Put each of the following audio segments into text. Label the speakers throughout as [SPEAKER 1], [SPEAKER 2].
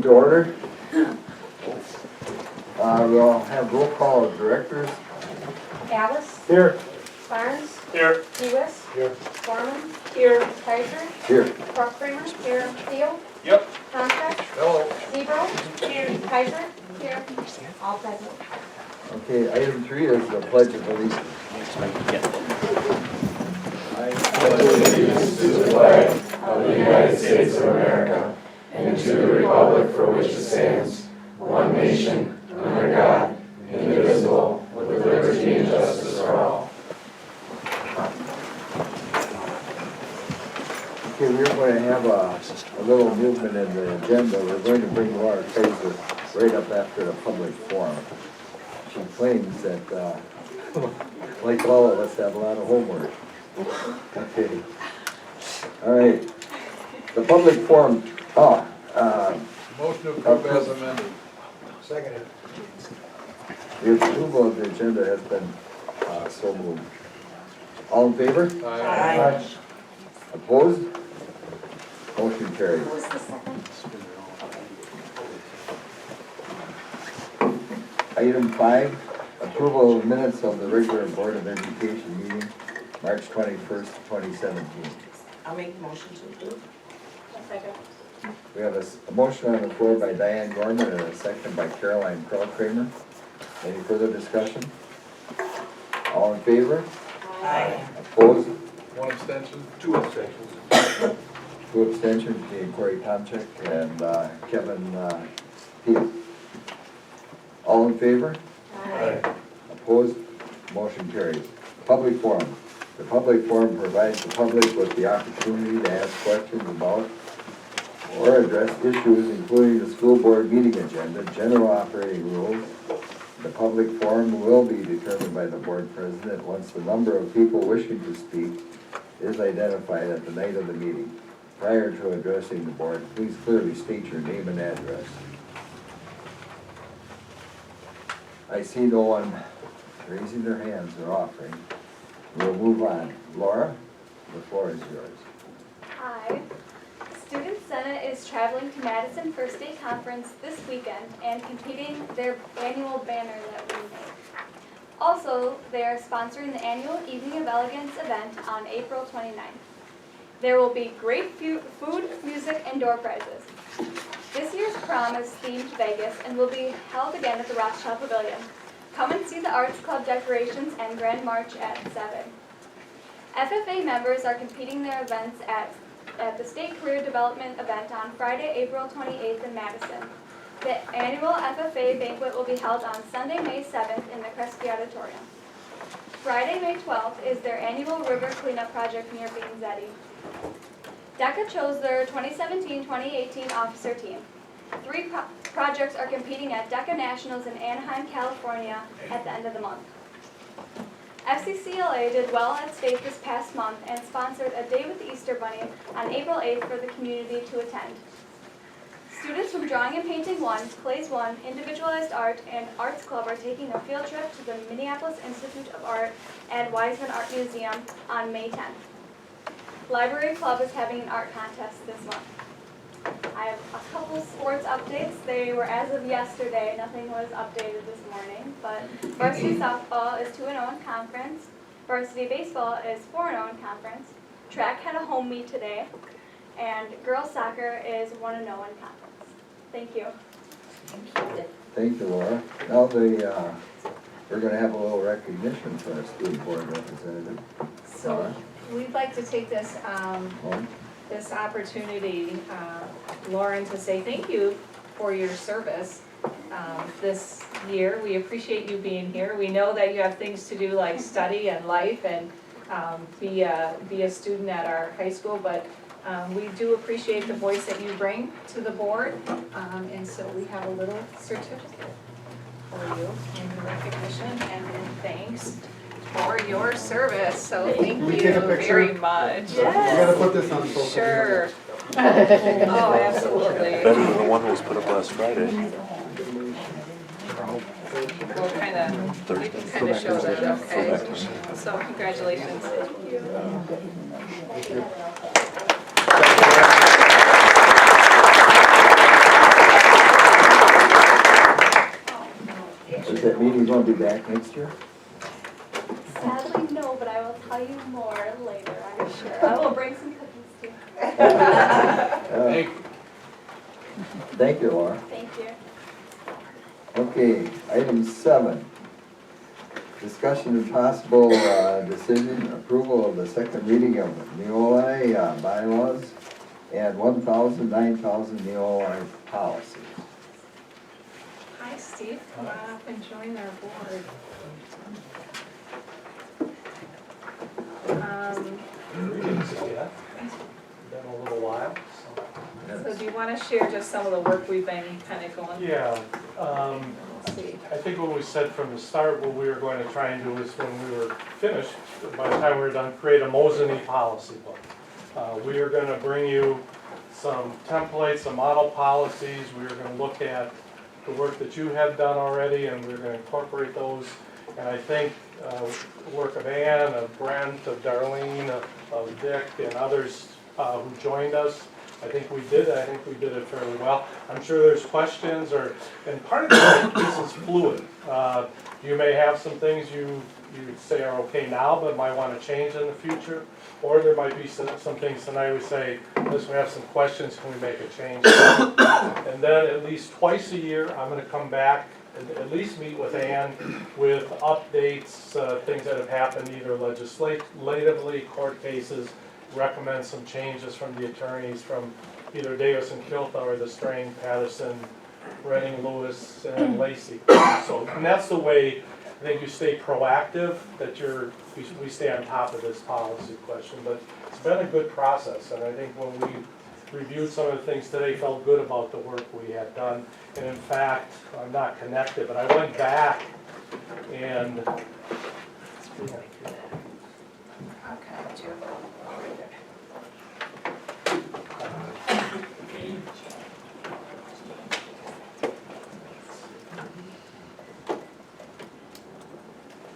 [SPEAKER 1] To order. We'll have roll call of directors.
[SPEAKER 2] Alice?
[SPEAKER 1] Here.
[SPEAKER 2] Barnes?
[SPEAKER 3] Here.
[SPEAKER 2] Lewis?
[SPEAKER 1] Here.
[SPEAKER 2] Foreman? Here. Kaiser?
[SPEAKER 1] Here.
[SPEAKER 2] Kramer? Here. Theo?
[SPEAKER 3] Yep.
[SPEAKER 2] Contract?
[SPEAKER 3] Hello.
[SPEAKER 2] Zebro? Here. Kaiser? Here. All present.
[SPEAKER 1] Okay, item 3 is the pledge of allegiance.
[SPEAKER 4] pledge allegiance to the flag of the United States of America and to the republic for which it stands, one nation, under God, indivisible, with liberty and justice for all.
[SPEAKER 1] Okay, we're going to have a little movement in the agenda. We're going to bring Laura Kaiser right up after the public forum. She claims that, like all of us, have a lot of homework. Okay. All right. The public forum,
[SPEAKER 3] Motion to approve as amended. Seconded.
[SPEAKER 1] the approval of the agenda has been so moved. All in favor?
[SPEAKER 3] Aye.
[SPEAKER 1] Opposed? Motion carried.
[SPEAKER 2] Who was the second?
[SPEAKER 1] Item 5, approval of minutes of the regular Board of Education meeting, March 21st, 2017.
[SPEAKER 5] I'll make the motion to approve.
[SPEAKER 2] A second.
[SPEAKER 1] We have a motion on the floor by Diane Gorman and a second by Caroline Kramer. Any further discussion? All in favor?
[SPEAKER 5] Aye.
[SPEAKER 1] Opposed?
[SPEAKER 3] One abstention. Two abstentions.
[SPEAKER 1] 2 abstentions, being Corey Tomczyk and Kevin Peel. All in favor?
[SPEAKER 3] Aye.
[SPEAKER 1] Opposed? Motion carries. Public forum. The public forum provides the public with the opportunity to ask questions about or address issues including the school board meeting agenda, general operating rules. The public forum will be determined by the board president once the number of people wishing to speak is identified at the night of the meeting. Prior to addressing the board, please clearly state your name and address. I see no one raising their hands or offering. We'll move on. Laura, the floor is yours.
[SPEAKER 6] Hi. Student Senate is traveling to Madison for state conference this weekend and completing their annual banner that we made. Also, they are sponsoring the annual Evening of Elegance event on April 29th. There will be great food, music, and door prizes. This year's prom is themed Vegas and will be held again at the Rothschild Pavilion. Come and see the Arts Club decorations and Grand March at 7. FFA members are competing their events at the State Career Development event on Friday, April 28th in Madison. The annual FFA banquet will be held on Sunday, May 7th in the Kresge Auditorium. Friday, May 12th is their annual river cleanup project near Beanzetti. DECA chose their 2017-2018 officer team. 3 projects are competing at DECA Nationals in Anaheim, California at the end of the month. FCCLA did well at state this past month and sponsored a Day with the Easter Bunny on April 8th for the community to attend. Students from Drawing and Painting 1, Plays 1, Individualized Art, and Arts Club are taking a field trip to the Minneapolis Institute of Art and Wiseman Art Museum on May 10th. Library Club is having an art contest this month. I have a couple sports updates. They were as of yesterday. Nothing was updated this morning. But varsity softball is 2-0 in conference. Varsity baseball is 4-0 in conference. Track had a home meet today. And girls soccer is 1-0 in conference. Thank you.
[SPEAKER 1] Thank you, Laura. Now we're going to have a little recognition for our student board representative.
[SPEAKER 5] So we'd like to take this
[SPEAKER 1] Lauren?
[SPEAKER 5] this opportunity, Lauren, to say thank you for your service this year. We appreciate you being here. We know that you have things to do like study and life and be a student at our high school, but we do appreciate the voice that you bring to the board, and so we have a little certificate for you in recognition and in thanks for your service. So thank you very much.
[SPEAKER 3] We're gonna put this on social media.
[SPEAKER 5] Sure. Oh, absolutely.
[SPEAKER 7] Better than the one that was put up last Friday.
[SPEAKER 5] We'll kind of show that, okay? So congratulations. Thank you.
[SPEAKER 1] that meeting gonna be back next year?
[SPEAKER 6] Sadly, no, but I will tell you more later, I'm sure. I will bring some cookies too.
[SPEAKER 1] Uh, Thank you, Laura.
[SPEAKER 6] Thank you.
[SPEAKER 1] Okay, item 7. Discussion and possible decision, approval of the second reading of Neolai bylaws and 1,000, 9,000 Neolai policies.
[SPEAKER 5] Hi, Steve, come on up and join our board.
[SPEAKER 8] Greetings again. Been a little while,
[SPEAKER 5] So do you want to share just some of the work we've been kind of going?
[SPEAKER 8] Yeah,
[SPEAKER 5] Let's see.
[SPEAKER 8] I think what we said from the start, what we were going to try and do is when we were finished, by the time we were done, create a Mosinee policy book. We are gonna bring you some templates, some model policies. We are gonna look at the work that you have done already, and we're gonna incorporate those. And I think the work of Ann, of Brent, of Darlene, of Dick, and others who joined us, I think we did it fairly well. I'm sure there's questions, and part of this is fluid. You may have some things you say are okay now, but might want to change in the future. Or there might be some things tonight we say, listen, we have some questions, can we make a change? And then at least twice a year, I'm gonna come back and at least meet with Ann with updates, things that have happened either legislatively, court cases, recommend some changes from the attorneys from either Davis and Kiltha or the Strain, Patterson, Redding, Lewis, and Lacey. So, and that's the way I think you stay proactive, that we stay on top of this policy question. But it's been a good process, and I think when we reviewed some of the things today, felt good about the work we had done. And in fact, I'm not connected, but I went back and
[SPEAKER 5] Okay, Jim.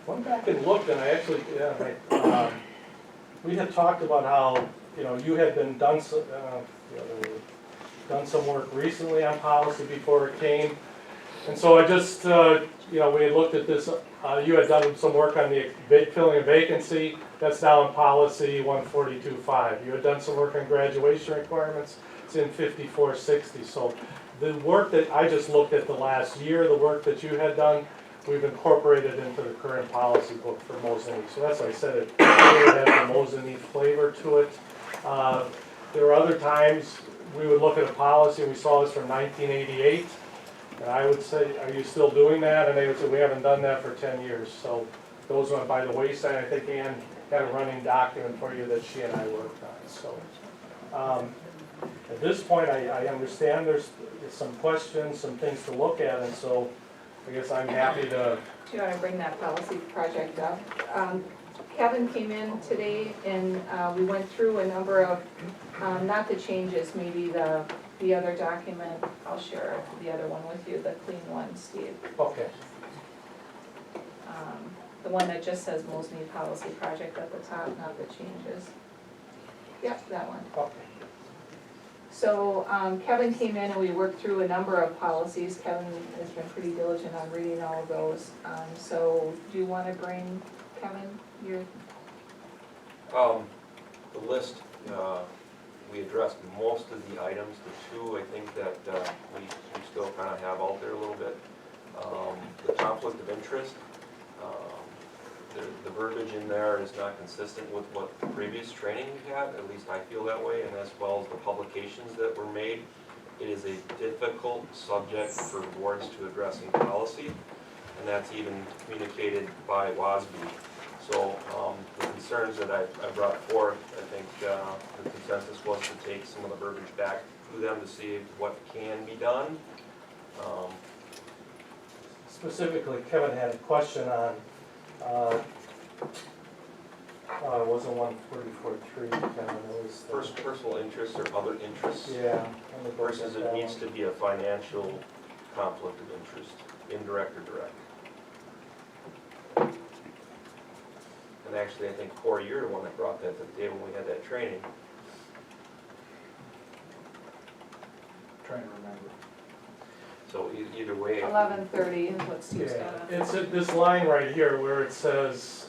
[SPEAKER 8] went back and looked, and I actually, we had talked about how, you had been done some work recently on policy before it came. And so I just, we had looked at this, you had done some work on the filling a vacancy, that's now in policy 142.5. You had done some work on graduation requirements, it's in 5460. So the work that I just looked at the last year, the work that you had done, we've incorporated into the current policy book for Mosinee. So that's why I said it really has a Mosinee flavor to it. There were other times we would look at a policy, and we saw this from 1988, and I would say, are you still doing that? And they would say, we haven't done that for 10 years. So those went by the wayside. I think Ann had a running document for you that she and I worked on. So at this point, I understand there's some questions, some things to look at, and so I guess I'm happy to.
[SPEAKER 5] Do you want to bring that policy project up? Kevin came in today and we went through a number of, not the changes, maybe the other document, I'll share the other one with you, the clean one, Steve.
[SPEAKER 8] Okay.
[SPEAKER 5] The one that just says Mosinee Policy Project at the top, not the changes. Yep, that one.
[SPEAKER 8] Okay.
[SPEAKER 5] So Kevin came in and we worked through a number of policies. Kevin has been pretty diligent on reading all of those. So do you want to bring, Kevin, your?
[SPEAKER 9] The list, we addressed most of the items. The two I think that we still kind of have out there a little bit. The conflict of interest, the verbiage in there is not consistent with what previous training we had, at least I feel that way, and as well as the publications that were made. It is a difficult subject for boards to address in policy, and that's even communicated by WASB. So the concerns that I brought forth, I think the consensus was to take some of the verbiage back to them to see what can be done.
[SPEAKER 8] Specifically, Kevin had a question on, it wasn't 144.3, Kevin, it was.
[SPEAKER 9] Personal interests or other interests
[SPEAKER 8] Yeah.
[SPEAKER 9] versus it needs to be a financial conflict of interest, indirect or direct. And actually, I think Corey, you're the one that brought that to the table when we had that training.
[SPEAKER 3] Trying to remember.
[SPEAKER 9] So either way.
[SPEAKER 5] 11:30 is what Steve's
[SPEAKER 8] Yeah,
[SPEAKER 5] got.
[SPEAKER 8] it's at this line right here where it says,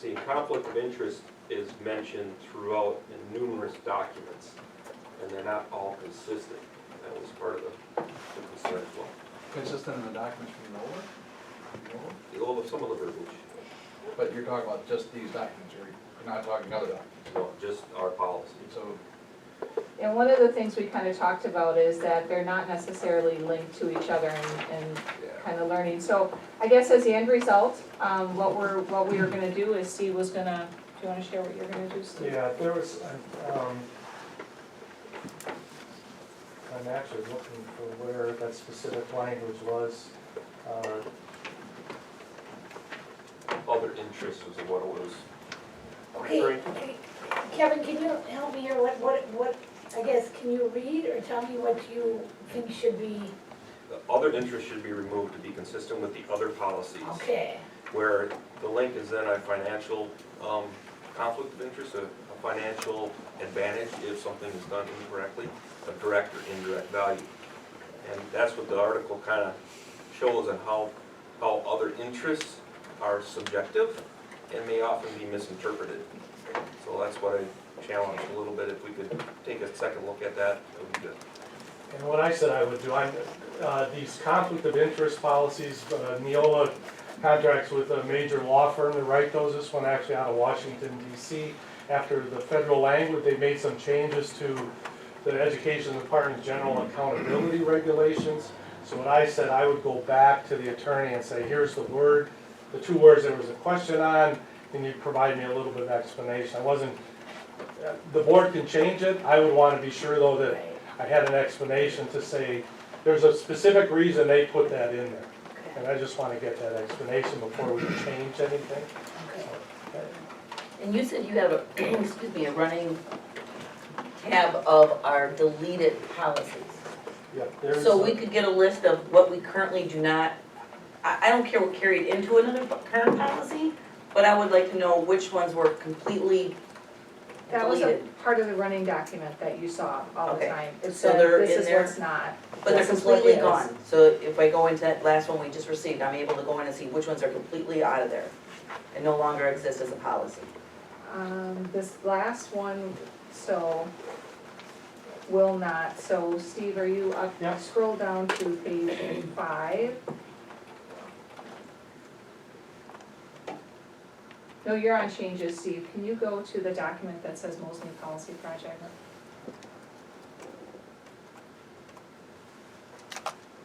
[SPEAKER 9] See, conflict of interest is mentioned throughout in numerous documents, and they're not all consistent. That was part of the concern as well.
[SPEAKER 3] Consistent in the documents from Nola?
[SPEAKER 9] Some of the verbiage,
[SPEAKER 3] But you're talking about just these documents, you're not talking other documents.
[SPEAKER 9] no, just our policy.
[SPEAKER 3] So,
[SPEAKER 5] And one of the things we kind of talked about is that they're not necessarily linked to each other and
[SPEAKER 3] yeah.
[SPEAKER 5] kind of learning. So I guess as the end result, what we were gonna do is Steve was gonna, do you wanna share what you're gonna do, Steve?
[SPEAKER 8] yeah, there was, I'm actually looking for where that specific language was.
[SPEAKER 9] Other interests was what it was.
[SPEAKER 10] Okay,
[SPEAKER 9] Sorry.
[SPEAKER 10] okay. Kevin, can you help me here, what, I guess, can you read or tell me what you think should be,
[SPEAKER 9] The other interests should be removed to be consistent with the other policies.
[SPEAKER 10] okay,
[SPEAKER 9] Where the link is then a financial conflict of interest, a financial advantage if something is done incorrectly, a direct or indirect value. And that's what the article kind of shows on how other interests are subjective and may often be misinterpreted. So that's what I challenged a little bit. If we could take a second look at that, it would be good.
[SPEAKER 8] And what I said I would do, these conflict of interest policies, Neola contracts with a major law firm to write those. This one actually out of Washington DC. After the federal language, they made some changes to the Education Department General Accountability Regulations. So what I said, I would go back to the attorney and say, here's the word, the two words there was a question on, and you provide me a little bit of explanation. I wasn't, the board can change it. I would want to be sure though that I had an explanation to say, there's a specific reason they put that in there. And I just want to get that explanation before we change anything.
[SPEAKER 10] okay.
[SPEAKER 11] And you said you have a, excuse me, a running tab of our deleted policies.
[SPEAKER 8] Yeah, there's.
[SPEAKER 11] So we could get a list of what we currently do not, I don't care what carried into another current policy, but I would like to know which ones were completely
[SPEAKER 5] That was a
[SPEAKER 11] deleted.
[SPEAKER 5] part of the running document that you saw all the
[SPEAKER 11] Okay.
[SPEAKER 5] time. It
[SPEAKER 11] So
[SPEAKER 5] said,
[SPEAKER 11] they're
[SPEAKER 5] this
[SPEAKER 11] in
[SPEAKER 5] is
[SPEAKER 11] there?
[SPEAKER 5] what's not.
[SPEAKER 11] But they're
[SPEAKER 5] This is what
[SPEAKER 11] completely
[SPEAKER 5] is.
[SPEAKER 11] gone. So if I go into that last one we just received, I'm able to go in and see which ones are completely out of there and no longer exist as a policy.
[SPEAKER 5] This last one, so, will not, so Steve, are you up?
[SPEAKER 8] Yeah.
[SPEAKER 5] Scroll down to page 5. No, you're on changes, Steve. Can you go to the document that says Mosinee Policy Project?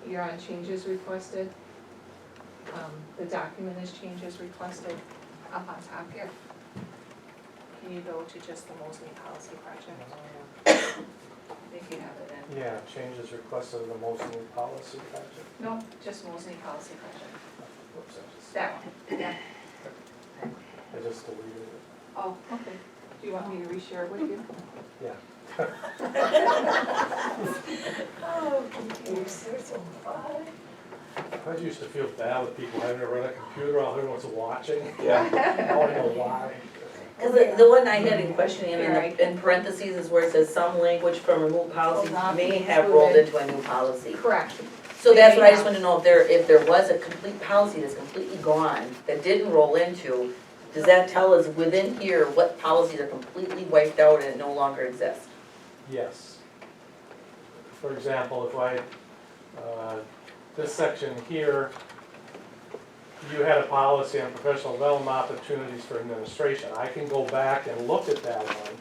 [SPEAKER 5] You're on changes requested. The document is changes requested up on top here. Can you go to just the Mosinee Policy Project? I think you have it in.
[SPEAKER 8] Yeah, changes requested in the Mosinee policy project.
[SPEAKER 5] No, just Mosinee Policy Project.
[SPEAKER 8] Whoops, I just-
[SPEAKER 5] That one, yeah.
[SPEAKER 8] I just deleted it.
[SPEAKER 5] Oh, okay. Do you want me to reshare it with you?
[SPEAKER 8] Yeah.
[SPEAKER 10] Oh, computers, they're so fun.
[SPEAKER 8] I used to feel bad with people having to run a computer while everyone's watching.
[SPEAKER 9] Yeah.
[SPEAKER 8] Now I know why.
[SPEAKER 11] Cause the one I had in question
[SPEAKER 5] Right.
[SPEAKER 11] in parentheses is where it says some language from removed policies
[SPEAKER 5] Will not
[SPEAKER 11] may
[SPEAKER 5] be
[SPEAKER 11] have rolled
[SPEAKER 5] included.
[SPEAKER 11] into a new policy.
[SPEAKER 5] Correct.
[SPEAKER 11] So that's what I
[SPEAKER 5] They
[SPEAKER 11] just
[SPEAKER 5] may
[SPEAKER 11] want to know, if there was a complete policy that's completely gone, that didn't roll into, does that tell us within here what policies are completely wiped out and no longer exist?
[SPEAKER 8] Yes. For example, if I, this section here, you had a policy on professional development opportunities for administration. I can go back and look at that one,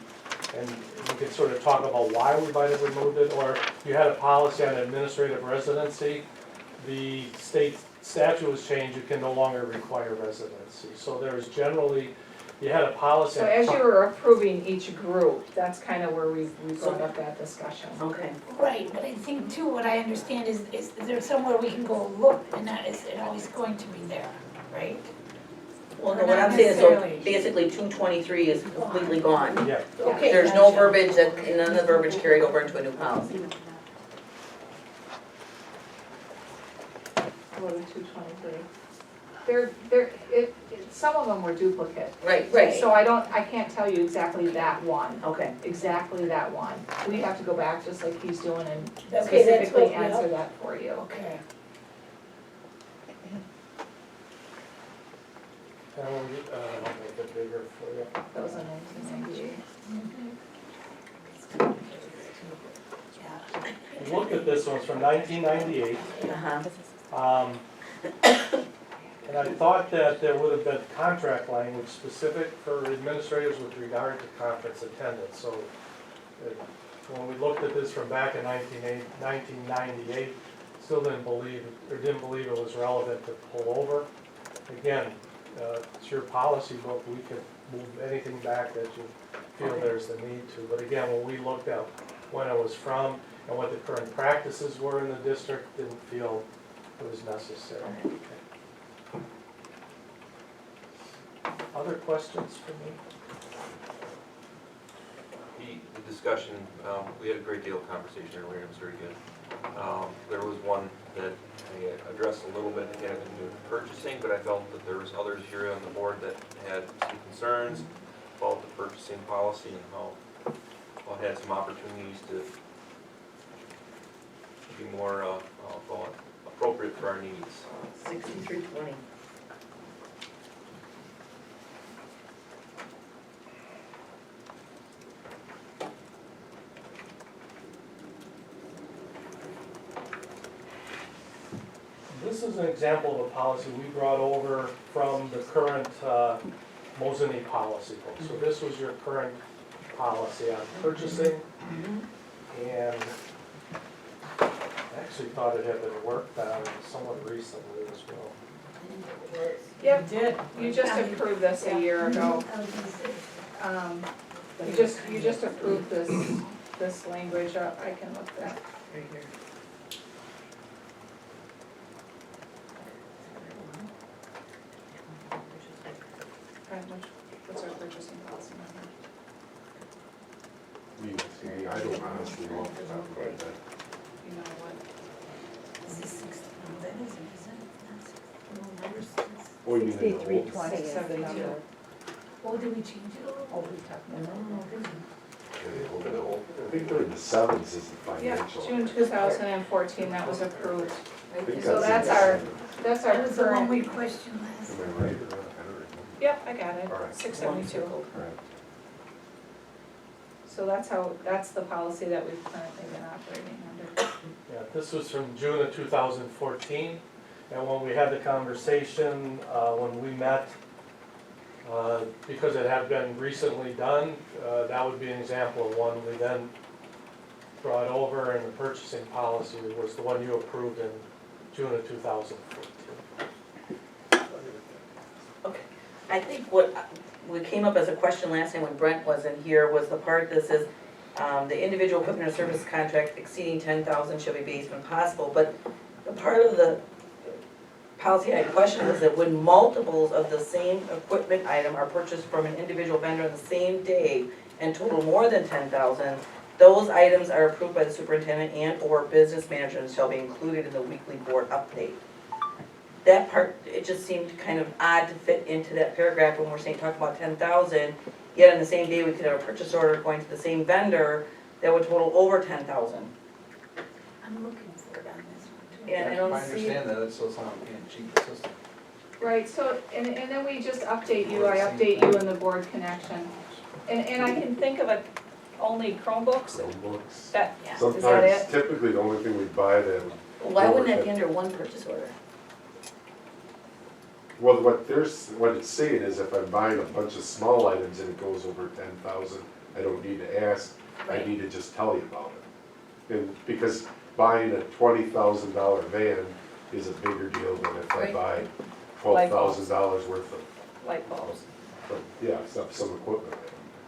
[SPEAKER 8] and we can sort of talk about why we might have removed it, or you had a policy on administrative residency. The state statute was changed, you can no longer require residency. So there's generally, you had a policy.
[SPEAKER 5] So
[SPEAKER 8] on-
[SPEAKER 5] as you were approving each group, that's kind of where we brought up that discussion.
[SPEAKER 11] Okay.
[SPEAKER 10] Right, but I think too, what I understand is there somewhere we can go look, and that is, it always going to be there, right?
[SPEAKER 11] Well, no,
[SPEAKER 10] Or
[SPEAKER 11] what
[SPEAKER 10] not
[SPEAKER 11] I'm saying is, so
[SPEAKER 10] necessarily.
[SPEAKER 11] basically 223 is completely gone.
[SPEAKER 8] Yeah,
[SPEAKER 10] Okay,
[SPEAKER 11] There's no
[SPEAKER 10] gotcha.
[SPEAKER 11] verbiage that, none of the verbiage carried over into a new policy.
[SPEAKER 5] Go to 223. some of them were duplicate.
[SPEAKER 11] Right,
[SPEAKER 5] So I can't tell you exactly that one,
[SPEAKER 11] okay.
[SPEAKER 5] exactly that one. We have to go back just like he's doing and
[SPEAKER 10] Okay, that's
[SPEAKER 5] specifically
[SPEAKER 10] what, yeah.
[SPEAKER 5] answer that for you.
[SPEAKER 10] Okay.
[SPEAKER 8] And we'll make it bigger for you.
[SPEAKER 5] That was in 1998.
[SPEAKER 8] Look at this one, it's from 1998.
[SPEAKER 11] Uh-huh.
[SPEAKER 8] And I thought that there would have been contract language specific for administrators with regard to conference attendance. So when we looked at this from back in 1998, still didn't believe it was relevant to pull over. Again, it's your policy book, we can move anything back that you feel there's the need to. But again, when we looked at when it was from and what the current practices were in the district, didn't feel it was necessary. Other questions for me?
[SPEAKER 9] The discussion, we had a great deal of conversation earlier, it was very good. There was one that I addressed a little bit, again, in purchasing, but I felt that there was others here on the board that had some concerns about the purchasing policy and how it had some opportunities to be more, appropriate for our needs.
[SPEAKER 11] 6320.
[SPEAKER 8] This is an example of a policy we brought over from the current Mosinee policy book. So this was your current policy on purchasing. And I actually thought it had been worked on somewhat recently as well.
[SPEAKER 5] Yep, you just approved this a year ago. You just approved this language, I can look that.
[SPEAKER 11] Right here.
[SPEAKER 5] What's our purchasing policy number?
[SPEAKER 4] I don't honestly know off the top of my head.
[SPEAKER 5] You know what?
[SPEAKER 10] Is this 60, no, that isn't, is it? Not 60, no, number six.
[SPEAKER 4] Oh, you mean in the whole-
[SPEAKER 2] 6320 is the
[SPEAKER 5] 672.
[SPEAKER 2] number.
[SPEAKER 10] Oh, did we change it a little?
[SPEAKER 2] Oh, we talked about that.
[SPEAKER 4] I think they're in the sevens is the
[SPEAKER 5] Yeah,
[SPEAKER 4] financial.
[SPEAKER 5] June 2014, that was approved.
[SPEAKER 4] I think
[SPEAKER 5] So
[SPEAKER 4] in
[SPEAKER 5] that's
[SPEAKER 4] the
[SPEAKER 5] our,
[SPEAKER 4] sevens.
[SPEAKER 5] that's our
[SPEAKER 10] That was the one
[SPEAKER 5] current,
[SPEAKER 10] we questioned last.
[SPEAKER 4] Am I right or not? I don't remember.
[SPEAKER 5] yep, I got it,
[SPEAKER 4] All right.
[SPEAKER 5] 672.
[SPEAKER 4] All right.
[SPEAKER 5] So that's the policy that we've currently been operating under.
[SPEAKER 8] Yeah, this was from June of 2014. And when we had the conversation, when we met, because it had been recently done, that would be an example of one we then brought over, and the purchasing policy was the one you approved in June of 2014.
[SPEAKER 11] Okay, I think what came up as a question last time when Brent wasn't here was the part that says, the individual equipment or service contract exceeding 10,000 shall be based when possible, but the part of the policy I questioned was that when multiples of the same equipment item are purchased from an individual vendor on the same day and total more than 10,000, those items are approved by the superintendent and/or business manager and shall be included in the weekly board update. That part, it just seemed kind of odd to fit into that paragraph when we're saying, talk about 10,000, yet on the same day we could have a purchase order going to the same vendor that would total over 10,000.
[SPEAKER 10] I'm looking for it on this one too.
[SPEAKER 11] And I don't
[SPEAKER 3] I
[SPEAKER 11] see,
[SPEAKER 3] understand that, so it's not being cheap the system.
[SPEAKER 5] Right, so, and then we just update you, I update you in the board connection. And I can think of only Chromebooks,
[SPEAKER 4] Chromebooks.
[SPEAKER 5] that,
[SPEAKER 10] Yeah.
[SPEAKER 5] is that
[SPEAKER 4] Sometimes,
[SPEAKER 5] it?
[SPEAKER 4] typically, the only thing we buy that.
[SPEAKER 11] why wouldn't that be under one purchase order?
[SPEAKER 4] Well, what it's saying is if I'm buying a bunch of small items and it goes over 10,000, I don't need to ask, I
[SPEAKER 11] Right.
[SPEAKER 4] need to just tell you about it. And because buying a $20,000 van is a bigger deal than if I
[SPEAKER 11] Right.
[SPEAKER 4] buy
[SPEAKER 5] Light bulbs.
[SPEAKER 4] $12,000 worth of,
[SPEAKER 5] Light bulbs.
[SPEAKER 4] yeah, some equipment,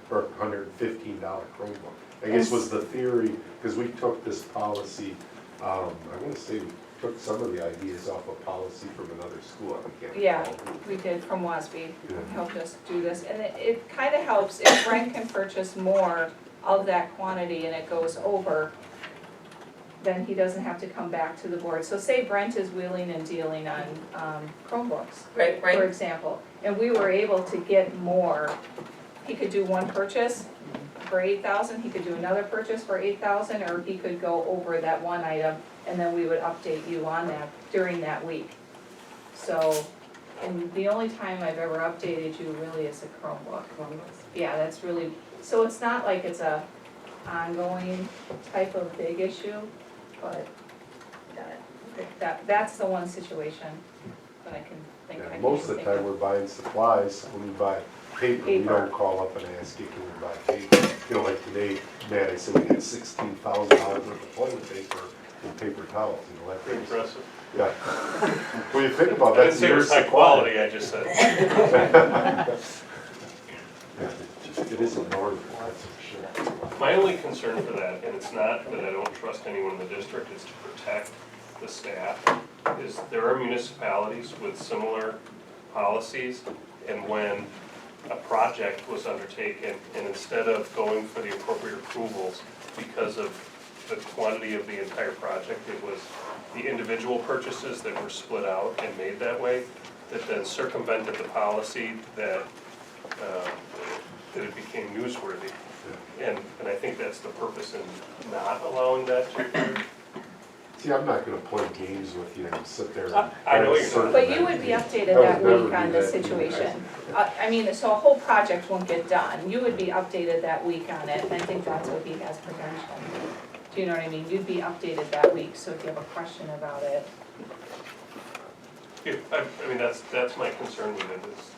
[SPEAKER 4] or $115 Chromebook. I guess was the theory, because we took this policy, I want to say we took some of the ideas off a policy from another school, I can't
[SPEAKER 5] Yeah,
[SPEAKER 4] recall.
[SPEAKER 5] we did from WASB,
[SPEAKER 4] Yeah.
[SPEAKER 5] helped us do this, and it kind of helps if Brent can purchase more of that quantity and it goes over, then he doesn't have to come back to the board. So say Brent is wheeling and dealing on Chromebooks,
[SPEAKER 11] Right,
[SPEAKER 5] for
[SPEAKER 11] right?
[SPEAKER 5] example, and we were able to get more. He could do one purchase for 8,000, he could do another purchase for 8,000, or he could go over that one item, and then we would update you on that during that week. So, and the only time I've ever updated you really is a Chromebook. Yeah, that's really, so it's not like it's a ongoing type of big issue, but
[SPEAKER 11] Got it. Okay.
[SPEAKER 5] that's the one situation that I can think I
[SPEAKER 4] Yeah,
[SPEAKER 5] can
[SPEAKER 4] most of the
[SPEAKER 5] think
[SPEAKER 4] time,
[SPEAKER 5] of.
[SPEAKER 4] we're buying supplies, when we buy paper, we
[SPEAKER 5] Paper.
[SPEAKER 4] don't call up and ask you, can we buy paper? You know, like today, Matt, I said we had $16,000 worth of toilet paper and paper towels, you know, that
[SPEAKER 12] Pretty
[SPEAKER 4] thing's.
[SPEAKER 12] impressive.
[SPEAKER 4] Yeah. When you think about
[SPEAKER 12] I
[SPEAKER 4] that,
[SPEAKER 12] didn't say it was high quality, I just said.
[SPEAKER 4] It is ignored, that's for sure.
[SPEAKER 12] My only concern for that, and it's not that I don't trust anyone in the district, is to protect the staff, is there are municipalities with similar policies, and when a project was undertaken, and instead of going for the appropriate approvals because of the quantity of the entire project, it was the individual purchases that were split out and made that way, that then circumvented the policy that it became newsworthy. And I think that's the purpose in not allowing that to occur.
[SPEAKER 4] See, I'm not gonna play games with you and sit there and.
[SPEAKER 12] I know you're not.
[SPEAKER 5] But you would be updated
[SPEAKER 4] I would
[SPEAKER 5] that
[SPEAKER 4] never
[SPEAKER 5] week
[SPEAKER 4] do
[SPEAKER 5] on the
[SPEAKER 4] that either.
[SPEAKER 5] situation. I mean, so a whole project won't get done, you would be updated that week on it, and I think that's what he has potential. Do you know what I mean? You'd be updated that week, so if you have a question about it.
[SPEAKER 12] I mean, that's my concern with it, is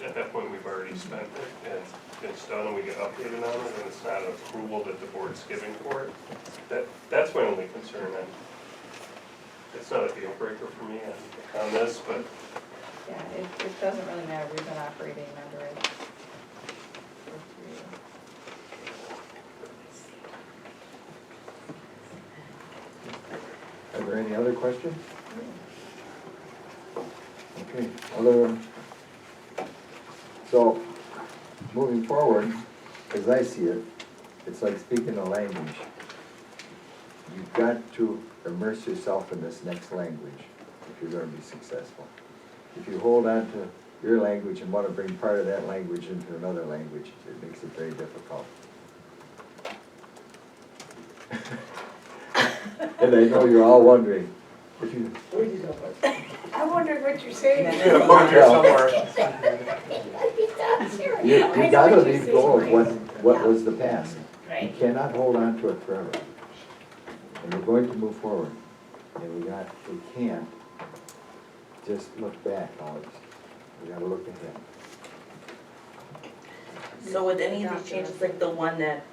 [SPEAKER 12] at that point, we've already spent it, and it's done, and we get updated on it, and it's not an approval that the board's giving for it. That's my only concern, and it's not a deal breaker for me on this, but
[SPEAKER 5] Yeah, it doesn't really matter, we've been operating under it.
[SPEAKER 1] Are there any other questions? Okay, so, moving forward, as I see it, it's like speaking a language. You've got to immerse yourself in this next language if you're gonna be successful. If you hold on to your language and wanna bring part of that language into another language, it makes it very difficult. And I know you're all wondering, if you,
[SPEAKER 10] I wonder what you're saying.
[SPEAKER 1] you
[SPEAKER 10] I know
[SPEAKER 1] gotta
[SPEAKER 10] what you're
[SPEAKER 1] leave go of
[SPEAKER 10] saying.
[SPEAKER 1] what was the past. You
[SPEAKER 10] Right.
[SPEAKER 1] cannot hold on to it forever. And we're going to move forward. And we can't just look back always. We gotta look ahead.
[SPEAKER 11] So with any of these changes, like the one that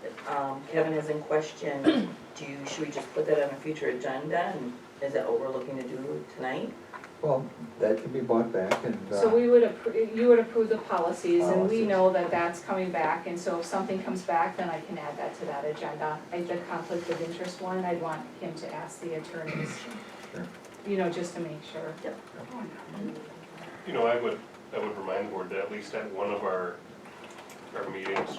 [SPEAKER 11] Kevin is in question, should we just put that on a future agenda? And is that what we're looking to do tonight?
[SPEAKER 1] Well, that can be brought back and,
[SPEAKER 5] So we would you would approve the policies, and we
[SPEAKER 1] Policies.
[SPEAKER 5] know that that's coming back, and so if something comes back, then I can add that to that agenda. The conflict of interest one, I'd want him to ask the attorneys,
[SPEAKER 1] Sure.
[SPEAKER 5] you know, just to make sure.
[SPEAKER 12] you know, I would remind the board that at least at one of our meetings,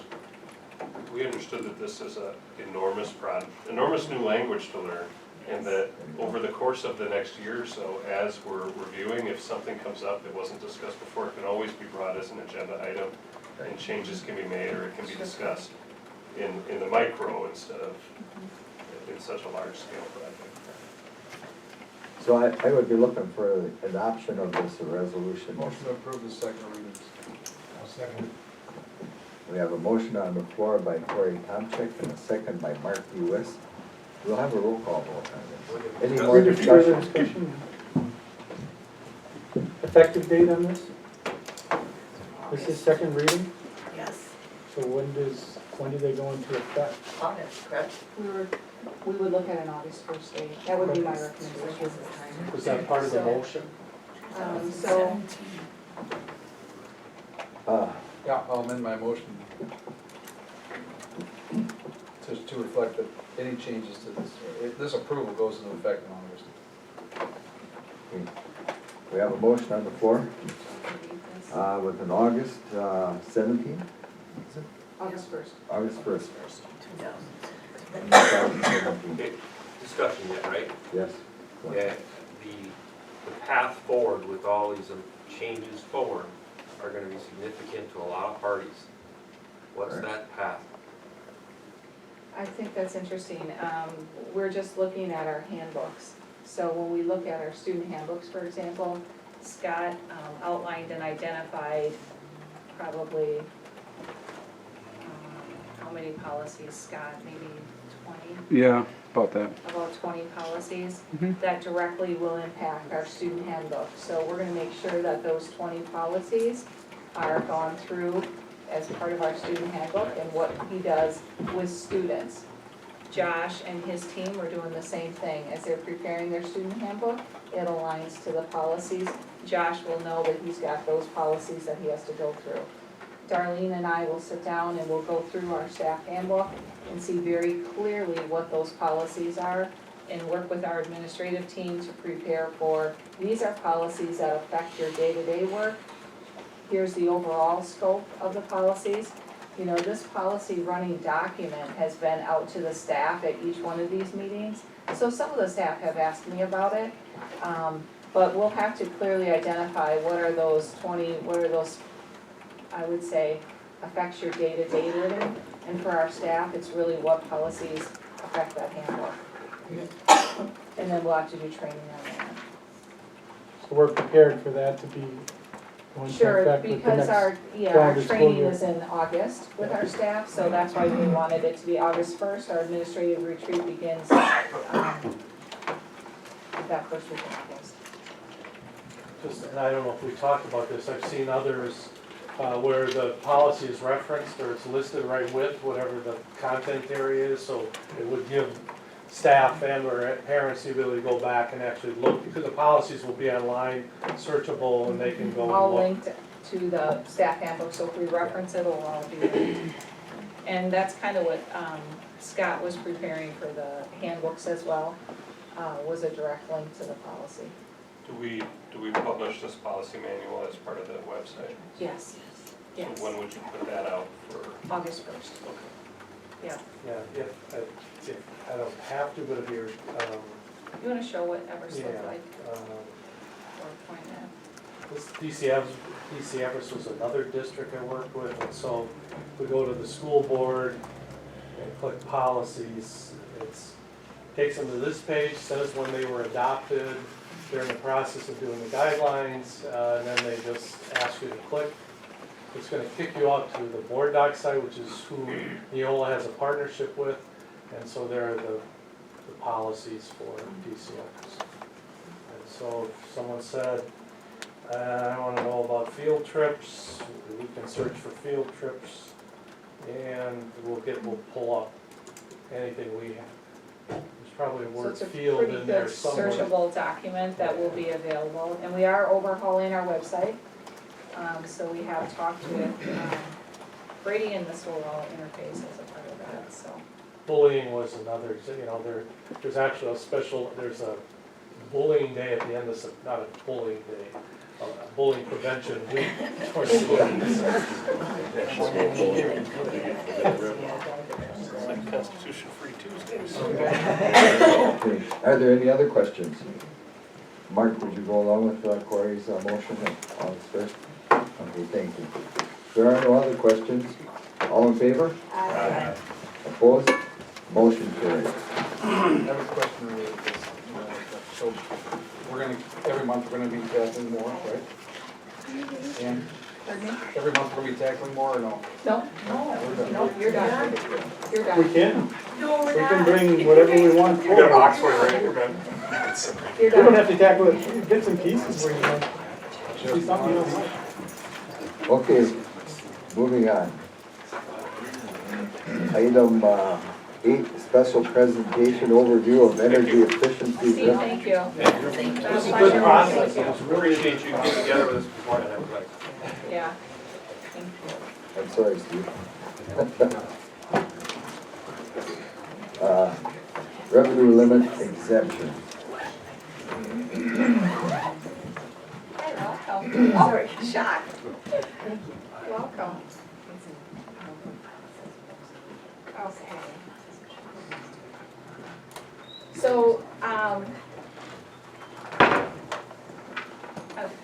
[SPEAKER 12] we understood that this is a enormous new language to learn, and that over the course of the next year or so, as we're reviewing, if something comes up that wasn't discussed before, it can always be brought as an agenda item, and changes can be made, or it can be discussed in the micro instead of in such a large scale project.
[SPEAKER 1] so I would be looking for adoption of this resolution.
[SPEAKER 3] Motion to approve the second readings.
[SPEAKER 1] We have a motion on the floor by Cory Tomczyk and a second by Mark Lewis. We'll have a roll call vote on this. Any more
[SPEAKER 13] Further
[SPEAKER 1] discussion?
[SPEAKER 13] discussion? Effective date on this? This is second reading,
[SPEAKER 11] Yes.
[SPEAKER 13] so when do they go into effect?
[SPEAKER 11] August, correct?
[SPEAKER 5] We would look at an August 1st date, that would be my recommendation.
[SPEAKER 13] Was that part of the
[SPEAKER 5] So-
[SPEAKER 13] motion?
[SPEAKER 5] So,
[SPEAKER 3] Yeah, I'll amend my motion to reflect that any changes to this approval goes into effect in August.
[SPEAKER 1] We have a motion on the floor with an August 17th,
[SPEAKER 5] August 1st.
[SPEAKER 1] August 1st.
[SPEAKER 11] 2000.
[SPEAKER 1] 2017.
[SPEAKER 9] Okay, just discussion yet, right?
[SPEAKER 1] Yes.
[SPEAKER 9] That the path forward with all these changes forward are gonna be significant to a lot of parties. What's
[SPEAKER 1] Right.
[SPEAKER 9] that path?
[SPEAKER 5] I think that's interesting. We're just looking at our handbooks. So when we look at our student handbooks, for example, Scott outlined and identified probably, how many policies, Scott, maybe 20?
[SPEAKER 14] Yeah, about that.
[SPEAKER 5] About 20 policies
[SPEAKER 14] Mhm.
[SPEAKER 5] that directly will impact our student handbook. So we're gonna make sure that those 20 policies are gone through as part of our student handbook and what he does with students. Josh and his team are doing the same thing. As they're preparing their student handbook, it aligns to the policies. Josh will know that he's got those policies that he has to go through. Darlene and I will sit down and we'll go through our staff handbook and see very clearly what those policies are and work with our administrative team to prepare for, these are policies that affect your day-to-day work. Here's the overall scope of the policies. You know, this policy running document has been out to the staff at each one of these meetings. So some of the staff have asked me about it, but we'll have to clearly identify what are those 20, what are those, I would say, affects your day-to-day living. And for our staff, it's really what policies affect that handbook. And then we'll have to do training on that.
[SPEAKER 13] So we're prepared for that to be going to
[SPEAKER 5] Sure,
[SPEAKER 13] effect with the
[SPEAKER 5] because
[SPEAKER 13] next
[SPEAKER 5] our
[SPEAKER 13] calendar school
[SPEAKER 5] training
[SPEAKER 13] year.
[SPEAKER 5] is in August with our staff, so that's why we wanted it to be August 1st. Our administrative retreat begins that first week in August.
[SPEAKER 8] Just, and I don't know if we talked about this, I've seen others where the policy is referenced or it's listed right with whatever the content area is, so it would give staff and or parents the ability to go back and actually look, because the policies will be online, searchable, and they can go
[SPEAKER 5] All
[SPEAKER 8] and look.
[SPEAKER 5] linked to the staff handbook, so if we reference it, it'll all be linked. And that's kind of what Scott was preparing for the handbooks as well, was a direct link to the policy.
[SPEAKER 12] Do we publish this policy manual as part of the website?
[SPEAKER 5] Yes, yes,
[SPEAKER 12] So when would you put that out for?
[SPEAKER 5] August 1st. Yeah.
[SPEAKER 8] Yeah, if I don't have to, but if you're,
[SPEAKER 5] You want to show what Everest
[SPEAKER 8] yeah.
[SPEAKER 5] looked like, or point at?
[SPEAKER 8] This DC Everest was another district I worked with, and so we go to the school board and click policies. Takes them to this page, says when they were adopted, they're in the process of doing the guidelines, and then they just ask you to click. It's gonna kick you out to the board doc site, which is who Neola has a partnership with, and so there are the policies for DCFs. And so if someone said, I wanna know about field trips, we can search for field trips, and we'll pull up anything we have. There's probably a
[SPEAKER 5] So
[SPEAKER 8] word
[SPEAKER 5] it's a
[SPEAKER 8] field
[SPEAKER 5] pretty
[SPEAKER 8] in
[SPEAKER 5] good
[SPEAKER 8] there somewhere.
[SPEAKER 5] searchable document that will be available, and we are overhauling our website. So we have talked with Brady, and this will all interface as a part of that, so.
[SPEAKER 8] Bullying was another, there's actually there's a bullying day at the end of, not a bullying day, a bullying prevention week towards the end of
[SPEAKER 12] It's like Constitution-free Tuesdays.
[SPEAKER 1] Okay. Are there any other questions? Mark, would you go along with Corey's motion of August 1st? Okay, thank you. There are no other questions. All in favor?
[SPEAKER 12] Aye.
[SPEAKER 1] Opposed? Motion carries.
[SPEAKER 3] I have a question related to this. So we're gonna, every month we're gonna be tackling more, right? And every month we're gonna be tackling more or no?
[SPEAKER 5] No, you're done. You're done.
[SPEAKER 13] We can. We can bring whatever we want.
[SPEAKER 12] You got a box for it, right? You're good.
[SPEAKER 5] You're
[SPEAKER 13] We don't
[SPEAKER 5] done.
[SPEAKER 13] have to tackle it, bits and pieces where you want. See something else.
[SPEAKER 1] Okay, moving on. Item 8, special presentation overview of energy efficiency.
[SPEAKER 5] Steve, thank you.
[SPEAKER 8] This is a good process.
[SPEAKER 9] Appreciate you getting together with us this morning, everybody.
[SPEAKER 5] Yeah, thank you.
[SPEAKER 1] I'm sorry, Steve. Revenue limit exemption.
[SPEAKER 5] Welcome. Sorry, shock. Welcome. Okay. So, I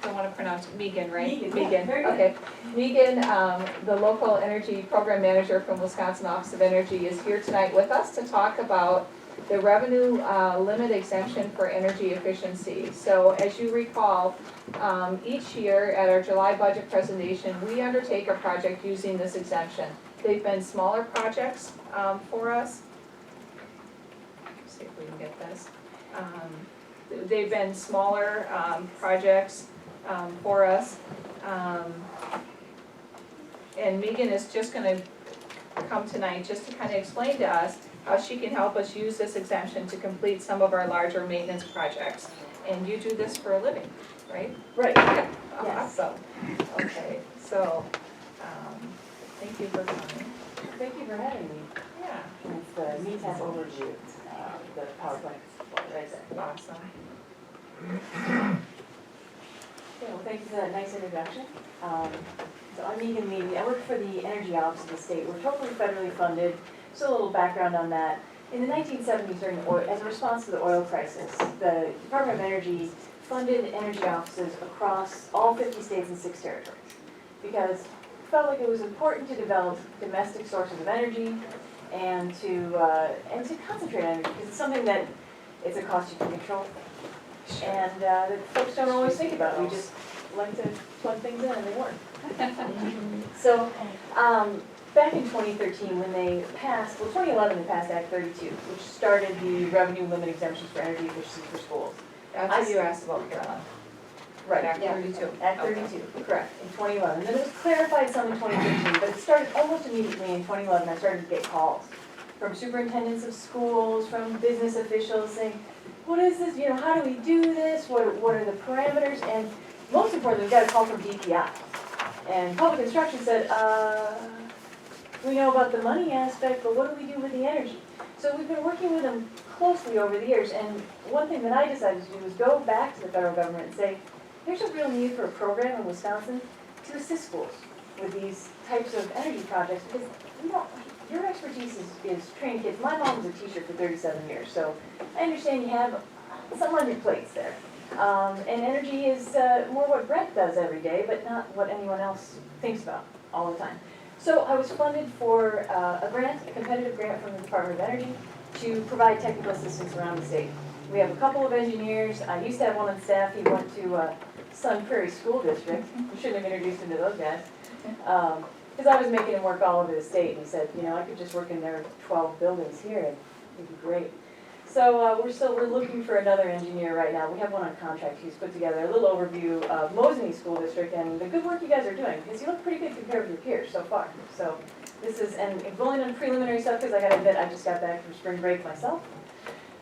[SPEAKER 5] don't want to pronounce Megan, right?
[SPEAKER 6] Megan, very good.
[SPEAKER 5] Okay. Megan, the local energy program manager from Wisconsin Office of Energy, is here tonight with us to talk about the revenue limit exemption for energy efficiency. So as you recall, each year at our July budget presentation, we undertake a project using this exemption. They've been smaller projects for us. Let's see if we can get this. They've been smaller projects for us. And Megan is just gonna come tonight just to kind of explain to us how she can help us use this exemption to complete some of our larger maintenance projects. And you do this for a living, right?
[SPEAKER 14] Right,
[SPEAKER 5] Yeah.
[SPEAKER 14] Yes.
[SPEAKER 5] Awesome. Okay, so, thank you for coming.
[SPEAKER 14] thank you for having me.
[SPEAKER 5] Yeah,
[SPEAKER 14] It's the NETAP overview, the PowerPoint right there.
[SPEAKER 5] awesome.
[SPEAKER 14] Yeah, well, thank you for that nice introduction. So I'm Megan Levy, I work for the Energy Office of the state. We're totally federally funded, so a little background on that. In the 1970s, during the oil, as a response to the oil crisis, the Department of Energy funded energy offices across all 50 states and 6 territories. Because it felt like it was important to develop domestic sources of energy and to concentrate on energy, because it's something that it's a cost you can control. And that folks don't always think about. We just like to plug things in and they work. So, back in 2013, when they passed, 2011, they passed Act 32, which started the revenue limit exemptions for energy efficiency for schools.
[SPEAKER 5] That's what you asked about, Carolyn.
[SPEAKER 14] Right.
[SPEAKER 5] Act
[SPEAKER 14] yeah.
[SPEAKER 5] 32.
[SPEAKER 14] Act 32, correct, in 2011. And then it was clarified some in 2015, but it started almost immediately in 2011. I started to get calls from superintendents of schools, from business officials saying, what is this, how do we do this? What are the parameters? And most importantly, we got a call from DPI. And public instruction said, we know about the money aspect, but what do we do with the energy? So we've been working with them closely over the years, and one thing that I decided to do was go back to the federal government and say, there's a real need for a program in Wisconsin to assist schools with these types of energy projects, because your expertise is training kids. My mom was a teacher for 37 years, so I understand you have some on your plates there. And energy is more what Brent does every day, but not what anyone else thinks about all the time. So I was funded for a competitive grant from the Department of Energy to provide technical assistance around the state. We have a couple of engineers. I used to have one on staff. He went to Sun Prairie School District. We shouldn't have introduced him to those guys. Because I was making him work all over the state, and he said, I could just work in their 12 buildings here, and it'd be great. So we're looking for another engineer right now. We have one on contract. He's put together a little overview of Mosinee School District and the good work you guys are doing, because you look pretty good compared with your peers so far. So this is, and going on preliminary stuff, because I gotta admit, I just got back from spring break myself.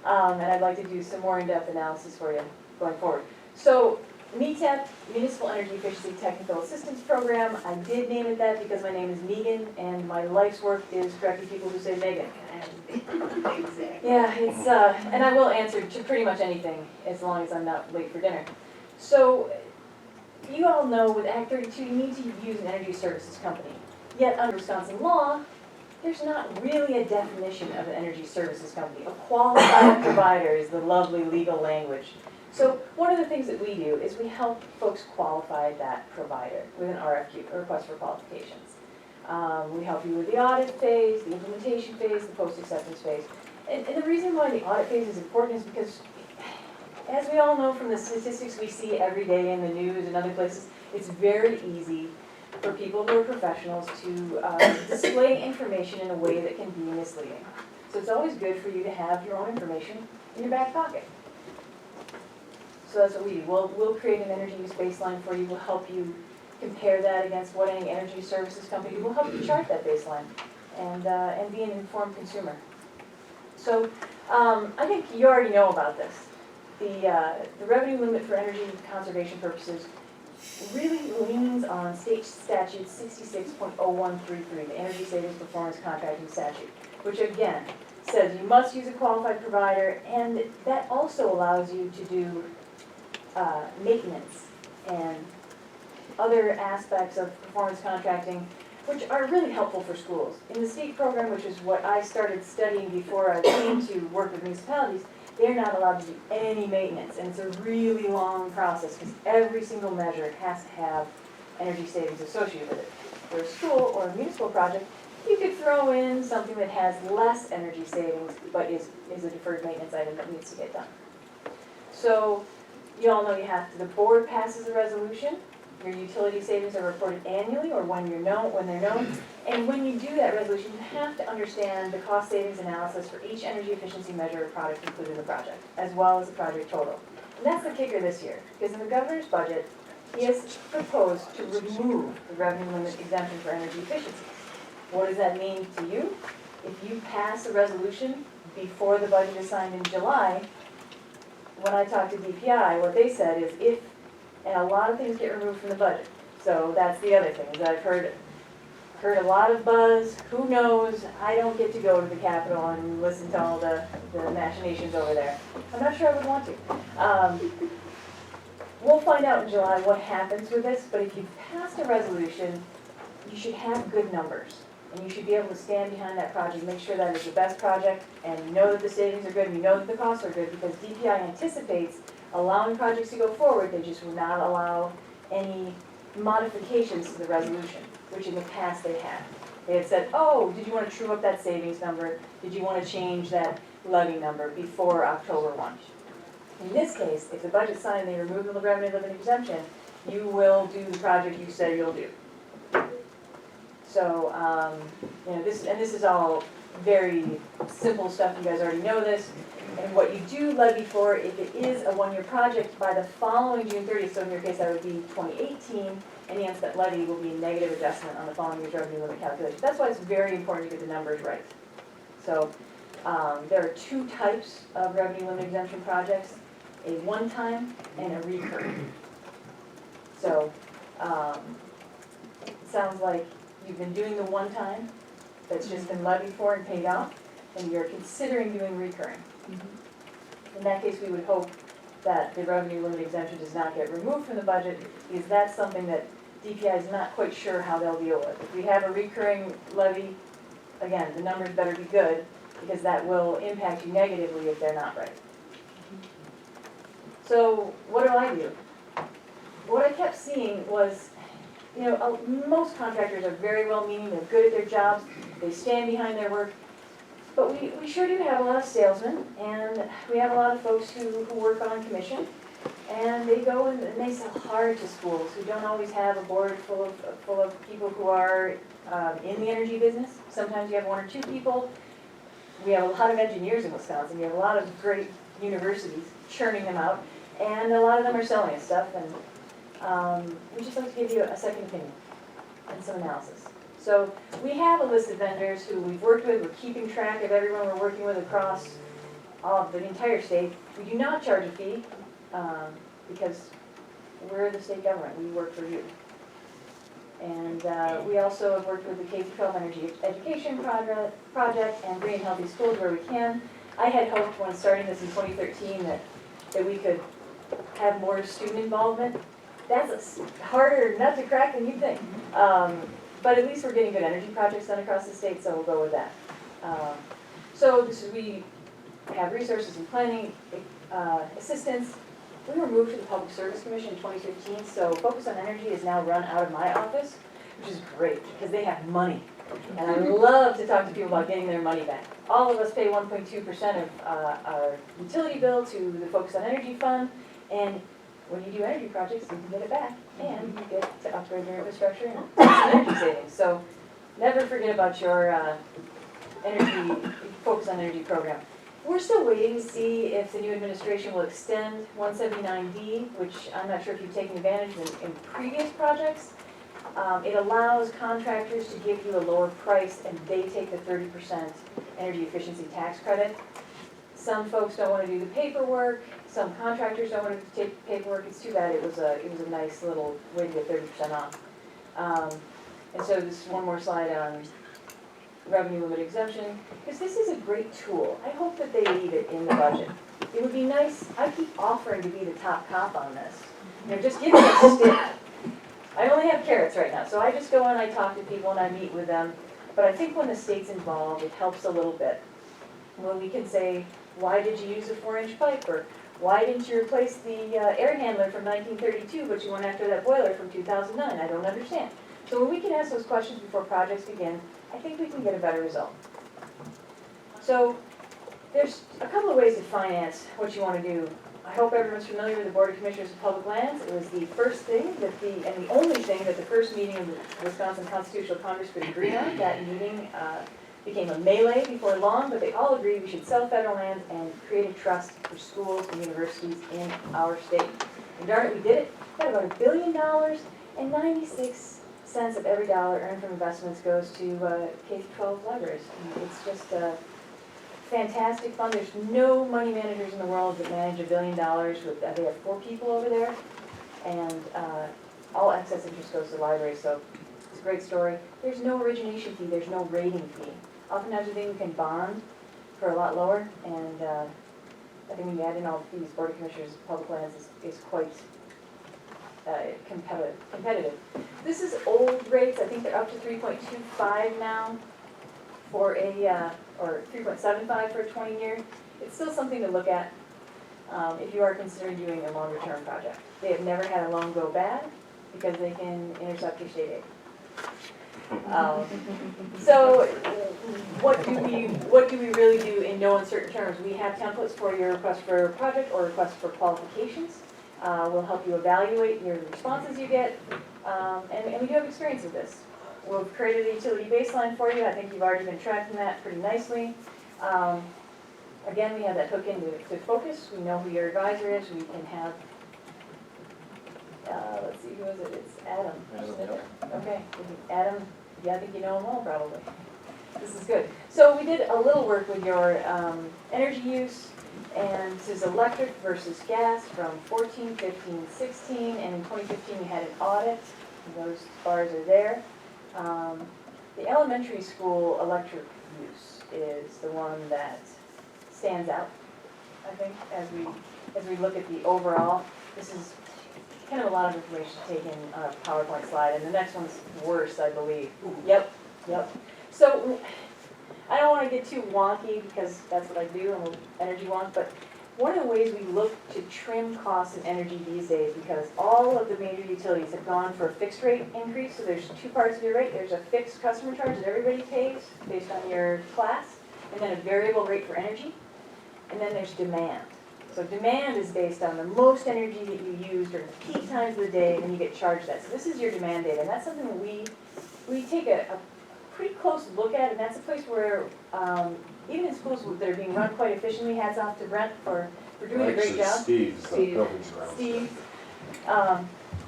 [SPEAKER 14] And I'd like to do some more in-depth analysis for you going forward. So METEP, Municipal Energy Efficiency Technical Assistance Program, I did name it that because my name is Megan, and my life's work is correcting people who say Megan. Yeah, it's, and I will answer to pretty much anything as long as I'm not late for dinner. So, you all know with Act 32, you need to use an energy services company. Yet under Wisconsin law, there's not really a definition of an energy services company. A qualified provider is the lovely legal language. So one of the things that we do is we help folks qualify that provider with an RFQ, a request for qualifications. We help you with the audit phase, the implementation phase, the post-acceptance phase. And the reason why the audit phase is important is because, as we all know from the statistics we see every day in the news and other places, it's very easy for people who are professionals to display information in a way that can be misleading. So it's always good for you to have your own information in your back pocket. So that's what we do. We'll create an energy use baseline for you. We'll help you compare that against what any energy services company will help you chart that baseline and be an informed consumer. So I think you already know about this. The revenue limit for energy conservation purposes really leans on state statute 66.0133, the Energy Savings Performance Contracting Statute, which again says you must use a qualified provider, and that also allows you to do maintenance and other aspects of performance contracting which are really helpful for schools. In the state program, which is what I started studying before I came to work with municipalities, they're not allowed to do any maintenance, and it's a really long process, because every single measure has to have energy savings associated with it. For a school or a municipal project, you could throw in something that has less energy savings, but is a deferred maintenance item that needs to get done. So, you all know the board passes a resolution, your utility savings are reported annually, or when they're known, and when you do that resolution, you have to understand the cost savings analysis for each energy efficiency measure or product included in the project, as well as the project total. And that's the kicker this year, because in the governor's budget, he has proposed to remove the revenue limit exemption for energy efficiency. What does that mean to you? If you pass a resolution before the budget is signed in July, when I talked to DPI, what they said is and a lot of things get removed from the budget. So that's the other thing, is that I've heard a lot of buzz, who knows, I don't get to go to the Capitol and listen to all the machinations over there. I'm not sure I would want to. We'll find out in July what happens with this, but if you've passed a resolution, you should have good numbers. And you should be able to stand behind that project, make sure that it's the best project, and you know that the savings are good, and you know that the costs are good, because DPI anticipates allowing projects to go forward, they just will not allow any modifications to the resolution, which in the past they had. They had said, oh, did you want to true up that savings number? Did you want to change that levy number before October 1? In this case, if the budget's signed and they remove the revenue limit exemption, you will do the project you said you'll do. So, this is all very simple stuff, you guys already know this. And what you do levy for, if it is a one-year project, by the following June 30th, so in your case that would be 2018, any unspent levy will be a negative adjustment on the following year's revenue limit calculation. That's why it's very important to get the numbers right. So there are two types of revenue limit exemption projects, a one-time and a recurring. So it sounds like you've been doing the one-time, that's just been levied for and paid off, and you're considering doing recurring. In that case, we would hope that the revenue limit exemption does not get removed from the budget, because that's something that DPI is not quite sure how they'll deal with. If we have a recurring levy, again, the numbers better be good, because that will impact you negatively if they're not right. So what do? What I kept seeing was, most contractors are very well-meaning, they're good at their jobs, they stand behind their work, but we sure do have a lot of salesmen, and we have a lot of folks who work on commission, and they go and they sell hard to schools who don't always have a board full of people who are in the energy business. Sometimes you have one or two people. We have a lot of engineers in Wisconsin, we have a lot of great universities churning them out, and a lot of them are selling us stuff, and we just like to give you a second opinion and some analysis. So we have a list of vendors who we've worked with, we're keeping track of everyone we're working with across all of the entire state. We do not charge a fee, because we're the state government, we work for you. And we also have worked with the K-12 Energy Education Project and Green and Healthy Schools where we can. I had hoped when starting this in 2013 that we could have more student involvement. That's a harder nut to crack than you'd think. But at least we're getting good energy projects done across the state, so we'll go with that. We have resources and planning assistance. We were moved to the Public Service Commission in 2015, so Focus on Energy is now run out of my office, which is great because they have money. And I love to talk to people about getting their money back. All of us pay 1.2% of our utility bill to the Focus on Energy Fund, and when you do energy projects, you can get it back, and you get to upgrade your infrastructure and energy savings. So never forget about your Focus on Energy program. We're still waiting to see if the new administration will extend 179D, which I'm not sure if you've taken advantage of in previous projects. It allows contractors to give you a lower price, and they take the 30% energy efficiency tax credit. Some folks don't want to do the paperwork. Some contractors don't want to take paperwork. It's too bad. It was a nice little way to get 30% off. And so this is one more slide on revenue limit exemption, because this is a great tool. I hope that they leave it in the budget. It would be nice. I keep offering to be the top cop on this. Just give me a stick. I only have carrots right now, so I just go and I talk to people and I meet with them. But I think when the state's involved, it helps a little bit. When we can say, why did you use a 4-inch pipe? Or why didn't you replace the air handler from 1932, but you went after that boiler from 2009? I don't understand. So when we can ask those questions before projects begin, I think we can get a better result. So there's a couple of ways to finance what you want to do. I hope everyone's familiar with the Board of Commissioners of Public Lands. It was the first thing that and the only thing that the first meeting of the Wisconsin Constitutional Congress could agree on. That meeting became a melee before long, but they all agreed we should sell federal lands and create a trust for schools and universities in our state. And darn it, we did it. We got about $1 billion, and 96 cents of every dollar earned from investments goes to K-12 libraries. And it's just fantastic fund. There's no money managers in the world that manage $1 billion with, they have 4 people over there, and all excess interest goes to the library, so it's a great story. There's no origination fee, there's no rating fee. Oftentimes we think we can bond for a lot lower, and I think when you add in all the fees, Board of Commissioners of Public Lands is quite competitive. This is old rates. I think they're up to 3.25 now for a, or 3.75 for a 20-year. It's still something to look at if you are considering doing a longer term project. They have never had a loan go bad because they can intercept your state aid. So what do we really do in no uncertain terms? We have templates for your request for a project or request for qualifications. We'll help you evaluate your responses you get, and we do have experience with this. We've created a utility baseline for you. I think you've already been tracking that pretty nicely. Again, we have that hook into focus. We know who your advisor is. We can have, let's see, who is it? It's Adam. Okay, Adam, yeah, I think you know him well probably. This is good. So we did a little work with your energy use, and this is electric versus gas from 14, 15, 16, and in 2015 we had an audit. Those bars are there. The elementary school electric use is the one that stands out, I think, as we look at the overall. This is kind of a lot of information to take in on a PowerPoint slide, and the next one's worse, I believe. Yep. So I don't want to get too wonky because that's what I do, I'm an energy wonk, but one of the ways we look to trim costs and energy these days, because all of the major utilities have gone for a fixed rate increase, so there's 2 parts of your rate. There's a fixed customer charge that everybody pays based on your class, and then a variable rate for energy, and then there's demand. So demand is based on the most energy that you use during the peak times of the day, and you get charged that. So this is your demand data, and that's something that we take a pretty close look at, and that's a place where even in schools that are being run quite efficiently, hats off to Brent for doing a great job. Steve.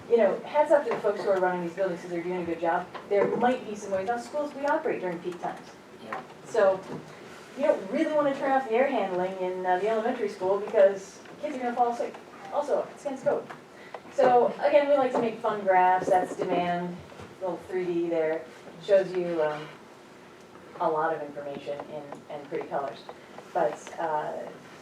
[SPEAKER 14] You know, hats off to the folks who are running these buildings because they're doing a good job. There might be some ways, now schools, we operate during peak times. So you don't really want to turn off the air handling in the elementary school because kids are going to fall asleep. Also, it's against code. So again, we like to make fun graphs. That's demand, little 3D there. Shows you a lot of information in pretty colors. But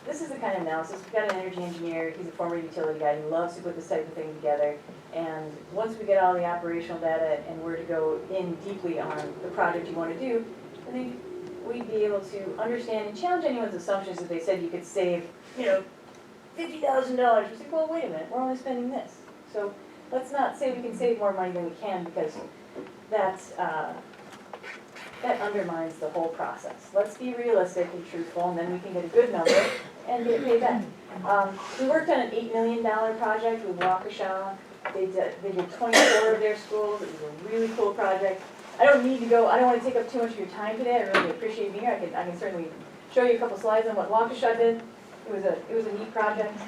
[SPEAKER 14] this is the kind of analysis. We've got an energy engineer. He's a former utility guy. He loves to put this type of thing together. And once we get all the operational data and we're to go in deeply on the project you want to do, I think we'd be able to understand and challenge anyone's assumptions if they said you could save, $50,000. We say, well, wait a minute, we're only spending this. So let's not say we can save more money than we can because that undermines the whole process. Let's be realistic and truthful, and then we can get a good number and get it paid back. We worked on an $8 million project with Waukesha. They did 24 of their schools. It was a really cool project. I don't want to take up too much of your time today. I really appreciate you being here. I can certainly show you a couple slides on what Waukesha did. It was a neat project.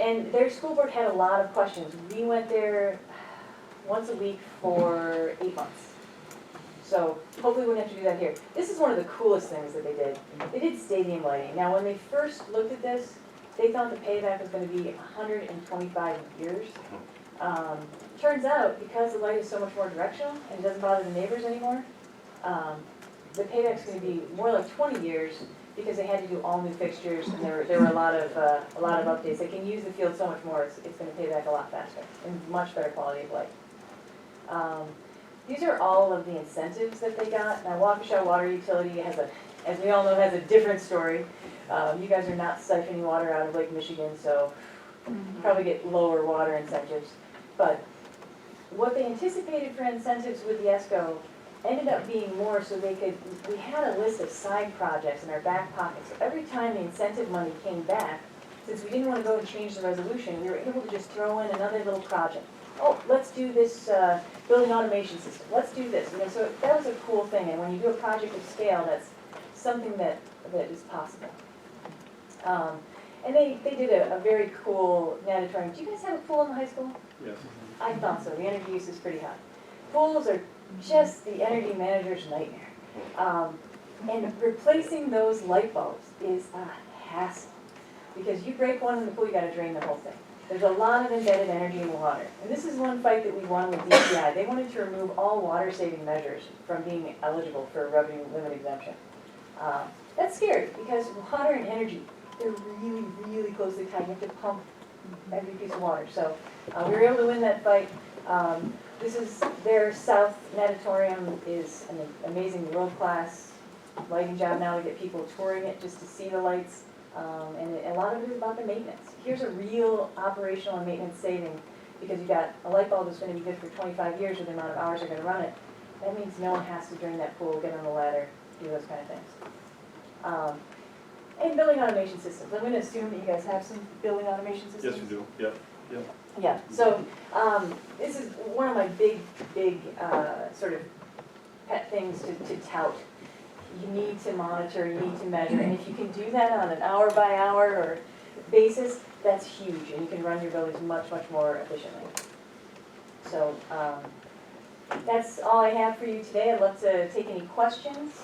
[SPEAKER 14] And their school board had a lot of questions. We went there once a week for 8 months. So hopefully we wouldn't have to do that here. This is one of the coolest things that they did. They did stadium lighting. Now when they first looked at this, they thought the payback was going to be 125 years. Turns out, because the light is so much more directional and it doesn't bother the neighbors anymore, the payback's going to be more like 20 years because they had to do all new fixtures and there were a lot of updates. They can use the field so much more. It's going to pay back a lot faster and much better quality of life. These are all of the incentives that they got. Now, Waukesha Water Utility has a, as we all know, has a different story. You guys are not siphoning water out of Lake Michigan, so probably get lower water incentives. But what they anticipated for incentives with the ESCO ended up being more, so they could, we had a list of side projects in our back pocket. So every time the incentive money came back, since we didn't want to go and change the resolution, we were able to just throw in another little project. Oh, let's do this building automation system, let's do this. You know, so that was a cool thing, and when you do a project of scale, that's something that is possible. And they did a very cool natatorium. Do you guys have a pool in the high school?
[SPEAKER 12] Yes.
[SPEAKER 14] I thought so, the energy use is pretty high. Pools are just the energy manager's nightmare. And replacing those light bulbs is a hassle, because you break one in the pool, you gotta drain the whole thing. There's a lot of embedded energy in the water. And this is one fight that we won with DPI. They wanted to remove all water-saving measures from being eligible for a revenue limit exemption. That's scary, because water and energy, they're really, really closely tied. You have to pump every piece of water. So we were able to win that fight. This is their South Natatorium is an amazing world-class lighting job now to get people touring it just to see the lights. And a lot of it is about the maintenance. Here's a real operational and maintenance saving, because you got a light bulb that's going to be good for 25 years with the amount of hours they're going to run it. That means no one has to drain that pool, get on the ladder, do those kind of things. And building automation systems. I'm going to assume that you guys have some building automation systems.
[SPEAKER 12] Yes, we do, yep.
[SPEAKER 14] Yeah, so this is one of my big sort of pet things to tout. You need to monitor, you need to measure, and if you can do that on an hour-by-hour or basis, that's huge, and you can run your buildings much, much more efficiently. So that's all I have for you today. I'd love to take any questions.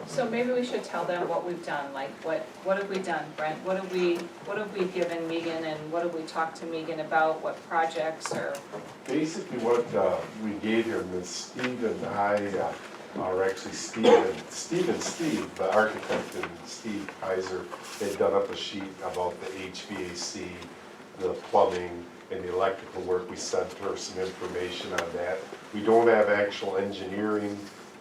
[SPEAKER 5] So maybe we should tell them what we've done, like what have we done, Brent? What have we given Megan, and what have we talked to Megan about, what projects or?
[SPEAKER 4] Basically what we gave him is Steve and I, or actually Steve, the architect, and Steve Kaiser, they'd done up a sheet about the HVAC, the plumbing, and the electrical work. We sent her some information on that. We don't have actual engineering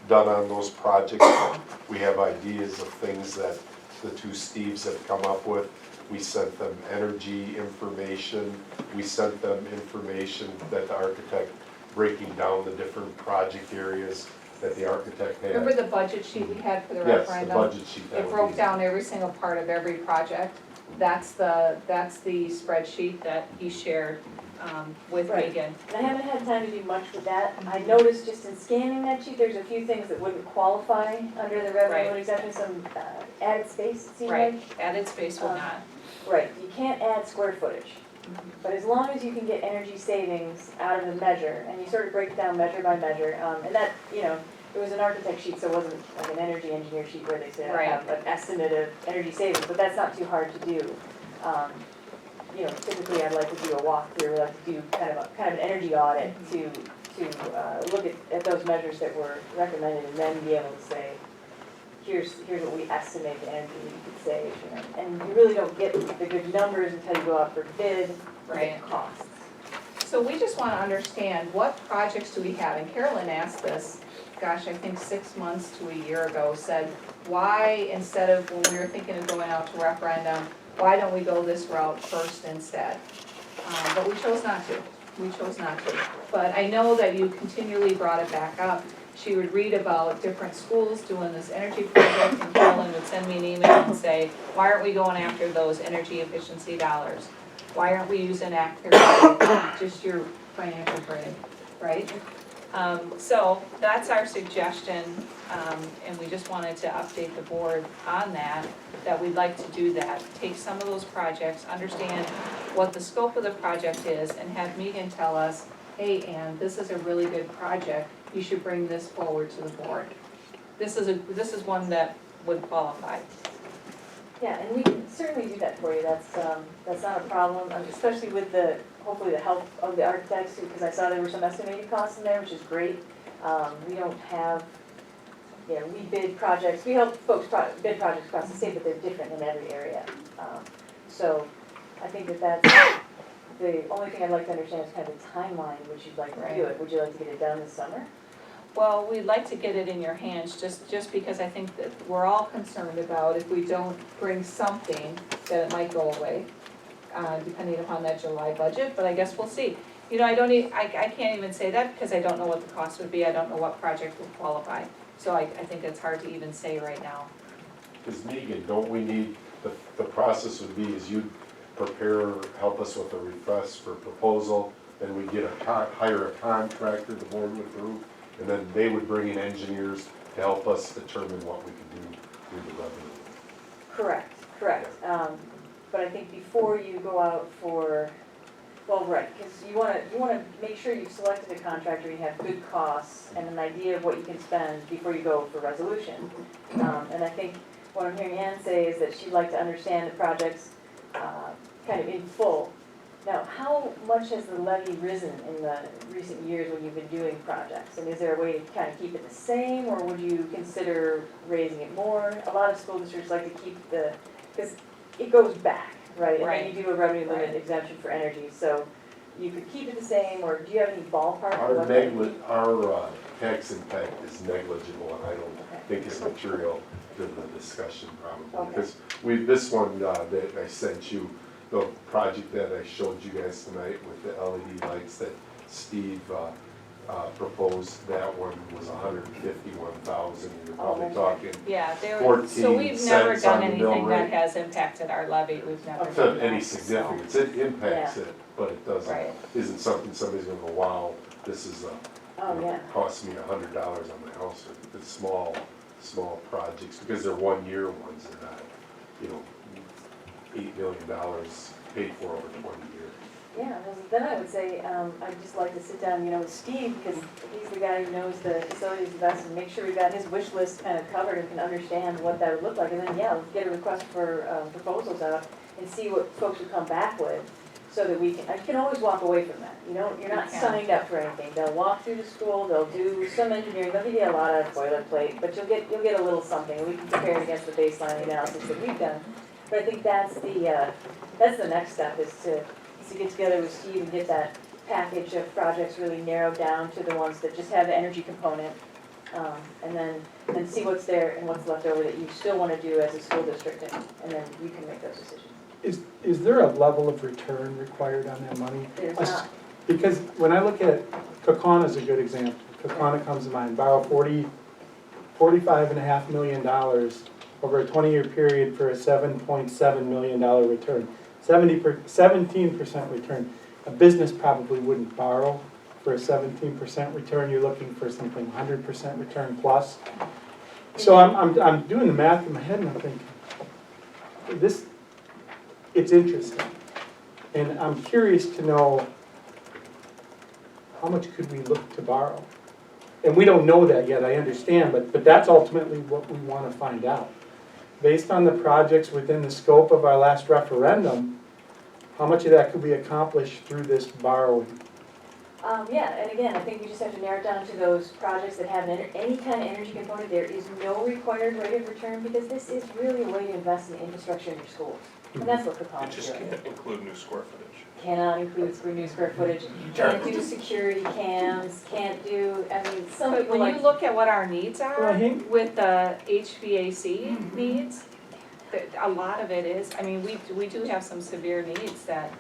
[SPEAKER 4] done on those projects, but we have ideas of things that the two Steves have come up with. We sent them energy information. We sent them information that the architect, breaking down the different project areas that the architect had.
[SPEAKER 5] Remember the budget sheet we had for the
[SPEAKER 4] Yes,
[SPEAKER 5] referendum?
[SPEAKER 4] the budget sheet.
[SPEAKER 5] It broke down every single part of every project. That's the spreadsheet that he shared with
[SPEAKER 14] Right.
[SPEAKER 5] Megan.
[SPEAKER 14] And I haven't had time to do much with that. I noticed just in scanning that sheet, there's a few things that wouldn't qualify under the revenue
[SPEAKER 5] Right.
[SPEAKER 14] limit exemption, some added space, it seemed
[SPEAKER 5] Right,
[SPEAKER 14] like.
[SPEAKER 5] added space will not.
[SPEAKER 14] Right, you can't add square footage. But as long as you can get energy savings out of the measure, and you sort of break it down measure by measure, and that, you know, it was an architect sheet, so it wasn't like an energy engineer sheet where they say I have an estimate of energy savings, but that's not too hard to do. You know, typically I'd like to do a walkthrough, I'd like to do kind of an energy audit to look at those measures that were recommended, and then be able to say, here's what we estimate the energy you could save, you know. And you really don't get the good numbers until you go out for bid, and get costs.
[SPEAKER 5] So we just want to understand, what projects do we have? And Carolyn asked this, gosh, I think 6 months to a year ago, said, why, instead of, when we were thinking of going out to referendum, why don't we go this route first instead? But we chose not to. We chose not to. But I know that you continually brought it back up. She would read about different schools doing this energy project, and Carolyn would send me an email and say, why aren't we going after those energy efficiency dollars? Why aren't we using just your financial grade, right? So that's our suggestion, and we just wanted to update the board on that we'd like to do that. Take some of those projects, understand what the scope of the project is, and have Megan tell us, hey, Ann, this is a really good project, you should bring this forward to the board. This is one that would qualify.
[SPEAKER 14] Yeah, and we can certainly do that for you, that's not a problem, especially with hopefully the help of the architects, because I saw there were some estimated costs in there, which is great. We don't have, we bid projects, we help folks bid projects across the state, but they're different in every area. So I think that's the only thing I'd like to understand is kind of the timeline, which you'd like to do it. Would you like to get it done this summer?
[SPEAKER 5] Well, we'd like to get it in your hands, just because I think that we're all concerned about if we don't bring something, that it might go away, depending upon that July budget, but I guess we'll see. You know, I can't even say that because I don't know what the cost would be, I don't know what project would qualify. So I think it's hard to even say right now.
[SPEAKER 4] Because Megan, don't we need, the process would be is you prepare, help us with a request for proposal, then we get hire a contractor, the board would approve, and then they would bring in engineers to help us determine what we could do through the revenue.
[SPEAKER 14] Correct. But I think before you go out for, well, right, because you wanna make sure you've selected a contractor, you have good costs and an idea of what you can spend before you go for resolution. And I think what I'm hearing Ann say is that she'd like to understand the projects kind of in full. Now, how much has the levy risen in the recent years when you've been doing projects? And is there a way to kind of keep it the same, or would you consider raising it more? A lot of school districts like to keep because it goes back, right? And then you do a revenue limit exemption for energy, so you could keep it the same, or do you have any ballpark?
[SPEAKER 4] Our tax impact is negligible, and I don't think it's material to the discussion probably. Because this one that I sent you, the project that I showed you guys tonight with the LED lights that Steve proposed, that one was $151,000. You're probably talking
[SPEAKER 5] Yeah, so
[SPEAKER 4] 14
[SPEAKER 5] we've never
[SPEAKER 4] cents
[SPEAKER 5] done
[SPEAKER 4] on the mill
[SPEAKER 5] anything that
[SPEAKER 4] rate.
[SPEAKER 5] has impacted our levy, we've never
[SPEAKER 4] Of
[SPEAKER 5] done
[SPEAKER 4] any
[SPEAKER 5] that, so.
[SPEAKER 4] significance, it impacts it, but it doesn't,
[SPEAKER 5] Right.
[SPEAKER 4] isn't something somebody's gonna go, wow, this is cost me $100 on my house. It's small projects, because they're 1 year ones, they're not, $8 million paid for over 20 years.
[SPEAKER 14] Yeah, well, then I would say, I'd just like to sit down, with Steve, because he's the guy who knows the facilities the best, and make sure we've got his wish list kind of covered and can understand what that would look like. And then, let's get a request for proposals out and see what folks would come back with, so that you can always walk away from that. You're not signed up for anything. They'll walk through the school, they'll do some engineering, they'll give you a lot of boilerplate, but you'll get a little something, and we can compare it against the baseline analysis that we've done. But I think that's the next step, is to get together with Steve and get that package of projects really narrowed down to the ones that just have the energy component, and then see what's there and what's left over that you still want to do as a school district, and then you can make those decisions.
[SPEAKER 13] Is there a level of return required on that money?
[SPEAKER 14] There's not.
[SPEAKER 13] Because when I look at, Kokana is a good example. Kokana comes to mind, borrow $45.5 million over a 20-year period for a $7.7 million return. 17% return. A business probably wouldn't borrow for a 17% return. You're looking for something 100% return plus. So I'm doing the math in my head and I'm thinking, it's interesting. And I'm curious to know, how much could we look to borrow? And we don't know that yet, I understand, but that's ultimately what we want to find out. Based on the projects within the scope of our last referendum, how much of that could we accomplish through this borrowing?
[SPEAKER 14] And again, I think we just have to narrow it down to those projects that have any kind of energy component. There is no required rate of return, because this is really a way to invest in infrastructure in your schools. And that's what Kokana
[SPEAKER 12] It
[SPEAKER 14] is
[SPEAKER 12] just
[SPEAKER 14] doing.
[SPEAKER 12] can't include new square footage.
[SPEAKER 14] Cannot include new square footage, can't do security cams, can't do, some
[SPEAKER 5] But
[SPEAKER 14] people
[SPEAKER 5] when you look at what our needs are
[SPEAKER 13] Well, I think-
[SPEAKER 5] with the HVAC needs, a lot of it is, we do have some severe needs that.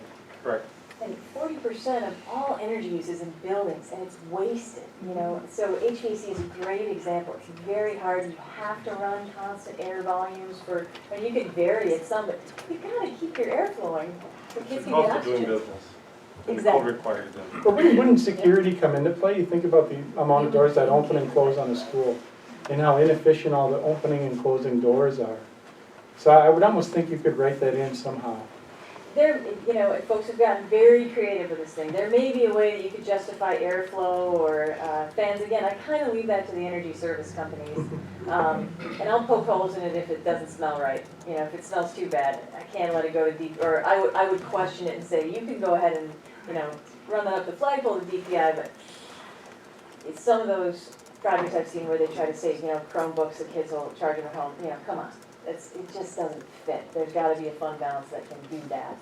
[SPEAKER 12] Correct.
[SPEAKER 14] And 40% of all energy use is in buildings, and it's wasted, So HVAC is a great example. It's very hard. You have to run constant air volumes you can vary it some, but you've got to keep your air flowing so kids can get oxygen.
[SPEAKER 12] business.
[SPEAKER 14] Exactly.
[SPEAKER 12] requires that.
[SPEAKER 13] But wouldn't security come into play? You think about the amount of doors that open and close on a school, and how inefficient all the opening and closing doors are. So I would almost think you could write that in somehow.
[SPEAKER 14] Folks have gotten very creative with this thing. There may be a way that you could justify airflow or fans. Again, I kind of leave that to the energy service companies. And I'll poke holes in it if it doesn't smell right. If it smells too bad, I can't let it go to or I would question it and say, you can go ahead and, run that up the flagpole to DPI, but it's some of those projects I've seen where they try to say, Chromebooks the kids will charge them at home. Come on. It just doesn't fit. There's got to be a fund balance that can do that.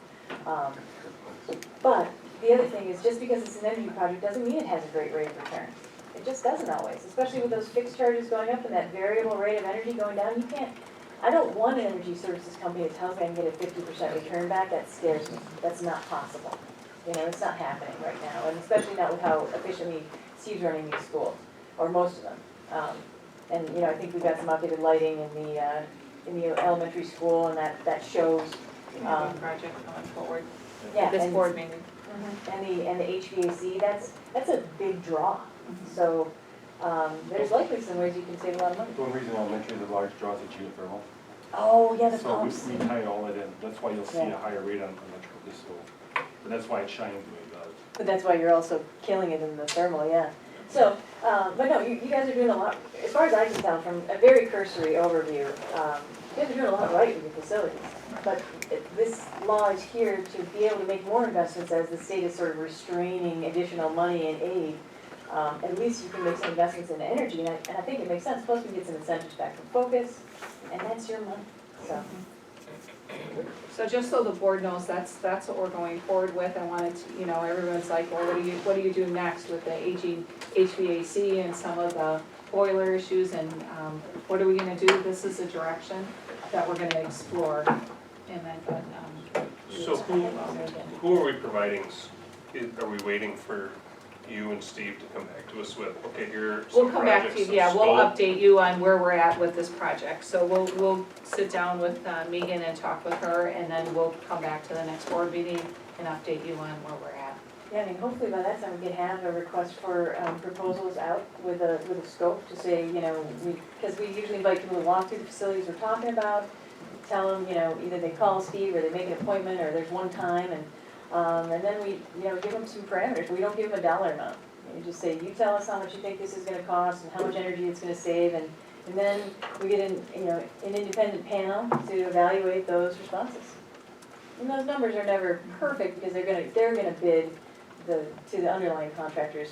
[SPEAKER 14] But the other thing is, just because it's an energy project doesn't mean it has a great rate of return. It just doesn't always, especially with those fixed charges going up and that variable rate of energy going down. You can't, I don't want an energy services company that tells me I can get a 50% return back. That scares me. That's not possible. You know, it's not happening right now, and especially not with how efficiently Steve's running these schools, or most of them. And, you know, I think we've got some updated lighting in the elementary school, and that shows,
[SPEAKER 5] Project going forward,
[SPEAKER 14] yeah.
[SPEAKER 5] this
[SPEAKER 14] and-
[SPEAKER 5] board meeting.
[SPEAKER 14] And the HVAC, that's a big draw. So, there's likely some ways you can save a lot of money.
[SPEAKER 15] One reason elementary, the large draws are geothermal.
[SPEAKER 14] Oh, yeah, the
[SPEAKER 15] So
[SPEAKER 14] pumps.
[SPEAKER 15] we tie all that in, that's why you'll see
[SPEAKER 14] Yeah.
[SPEAKER 15] a higher rate on electrical this school. But that's why it's shining the way it does.
[SPEAKER 14] But that's why you're also killing it in the thermal, yeah. So, but no, you guys are doing a lot, as far as I can tell from a very cursory overview, you guys are doing a lot right with your facilities. But this law is here to be able to make more investments as the state is sort of restraining additional money and aid. At least you can make some investments in energy, and I think it makes sense. Plus, we get some incentives back from Focus, and that's your money, so.
[SPEAKER 5] So just so the board knows, that's what we're going forward with. I wanted to, you know, everyone's like, well, what do you do next with the aging HVAC and some of the boiler issues, and what are we gonna do? This is a direction that we're gonna explore, and then,
[SPEAKER 12] So who are we providing, are we waiting for you and Steve to come back to us with, okay, here are
[SPEAKER 5] we'll
[SPEAKER 12] some
[SPEAKER 5] come back
[SPEAKER 12] projects
[SPEAKER 5] to,
[SPEAKER 12] of
[SPEAKER 5] yeah, we'll
[SPEAKER 12] scope?
[SPEAKER 5] update you on where we're at with this project. So we'll sit down with Megan and talk with her, and then we'll come back to the next board meeting and update you on where we're at.
[SPEAKER 14] Yeah, I mean, hopefully by that time we can have a request for proposals out with a scope to say, you know, because we usually invite people to walk through the facilities we're talking about, tell them, you know, either they call Steve or they make an appointment, or there's one time, and then we, you know, give them some parameters. We don't give them a dollar amount. You just say, you tell us how much you think this is gonna cost and how much energy it's gonna save, and then we get an independent panel to evaluate those responses. And those numbers are never perfect, because they're gonna bid to the underlying contractors,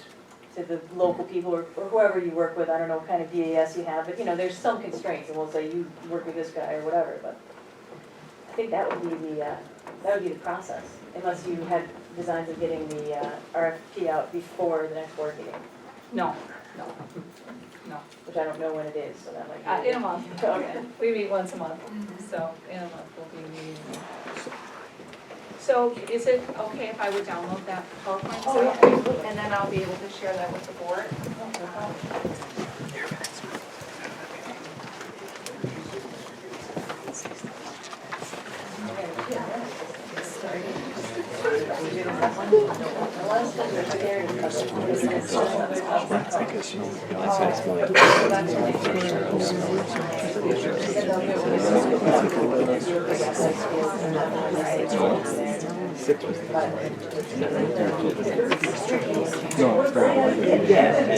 [SPEAKER 14] to the local people or whoever you work with. I don't know what kind of DAS you have, but you know, there's some constraints, and we'll say you work with this guy or whatever, but I think that would be the process, unless you had designs of getting the RFP out before the next board meeting,
[SPEAKER 5] No,
[SPEAKER 14] which I don't know when it is, so that might be.
[SPEAKER 5] in a month.
[SPEAKER 14] Okay.
[SPEAKER 5] We meet once a month, so in a month we'll be meeting. So is it okay if I would download that PowerPoint?
[SPEAKER 14] Oh, yeah, absolutely.
[SPEAKER 5] And then I'll be able to share that with the board?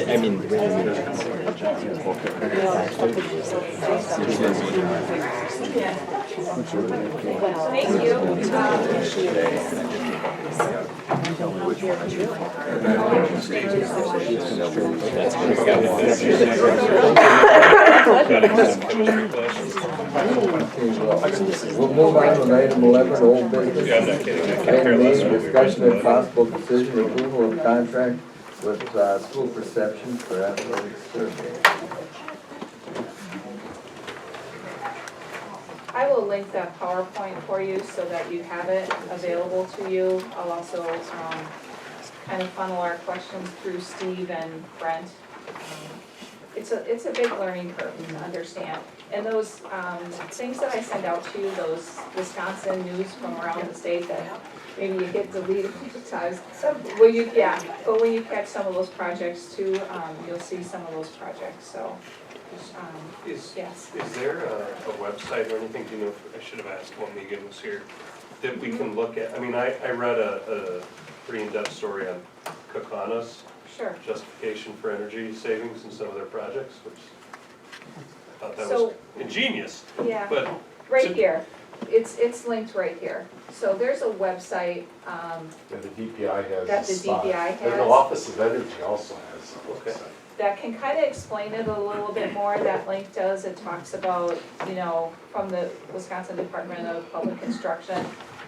[SPEAKER 7] I mean,
[SPEAKER 5] Thank
[SPEAKER 1] We'll move on to item 11, old business.
[SPEAKER 12] Yeah, I'm not kidding, I can care
[SPEAKER 1] Item
[SPEAKER 12] less.
[SPEAKER 1] 8, discussion of possible decision approval of contract with school perception for athletic survey.
[SPEAKER 5] I will link that PowerPoint for you so that you have it available to you. I'll also kind of funnel our questions through Steve and Brent. It's a big learning curve to understand. And those things that I send out to you, those Wisconsin news from around the state that maybe you get deleted sometimes. But when you catch some of those projects too, you'll see some of those projects, so. Yes.
[SPEAKER 12] Is there a website or anything, do you know, I should have asked when Megan was here, that we can look at? I mean, I read a pretty in-depth story on Kakana's
[SPEAKER 5] Sure.
[SPEAKER 12] justification for energy savings in some of their projects, which I thought that
[SPEAKER 5] So-
[SPEAKER 12] was ingenious,
[SPEAKER 5] Yeah.
[SPEAKER 12] but
[SPEAKER 5] Right here, it's linked right here. So there's a website,
[SPEAKER 15] Yeah, the DPI has
[SPEAKER 5] That
[SPEAKER 15] a
[SPEAKER 5] the
[SPEAKER 15] spot.
[SPEAKER 5] DPI
[SPEAKER 15] And the
[SPEAKER 5] has.
[SPEAKER 15] Office of Energy also has a
[SPEAKER 12] Okay.
[SPEAKER 15] website.
[SPEAKER 5] that can kind of explain it a little bit more, that link does. It talks about, you know, from the Wisconsin Department of Public Instruction,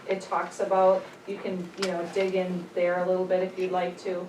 [SPEAKER 5] it talks about, you can, dig in there a little bit if you'd like to.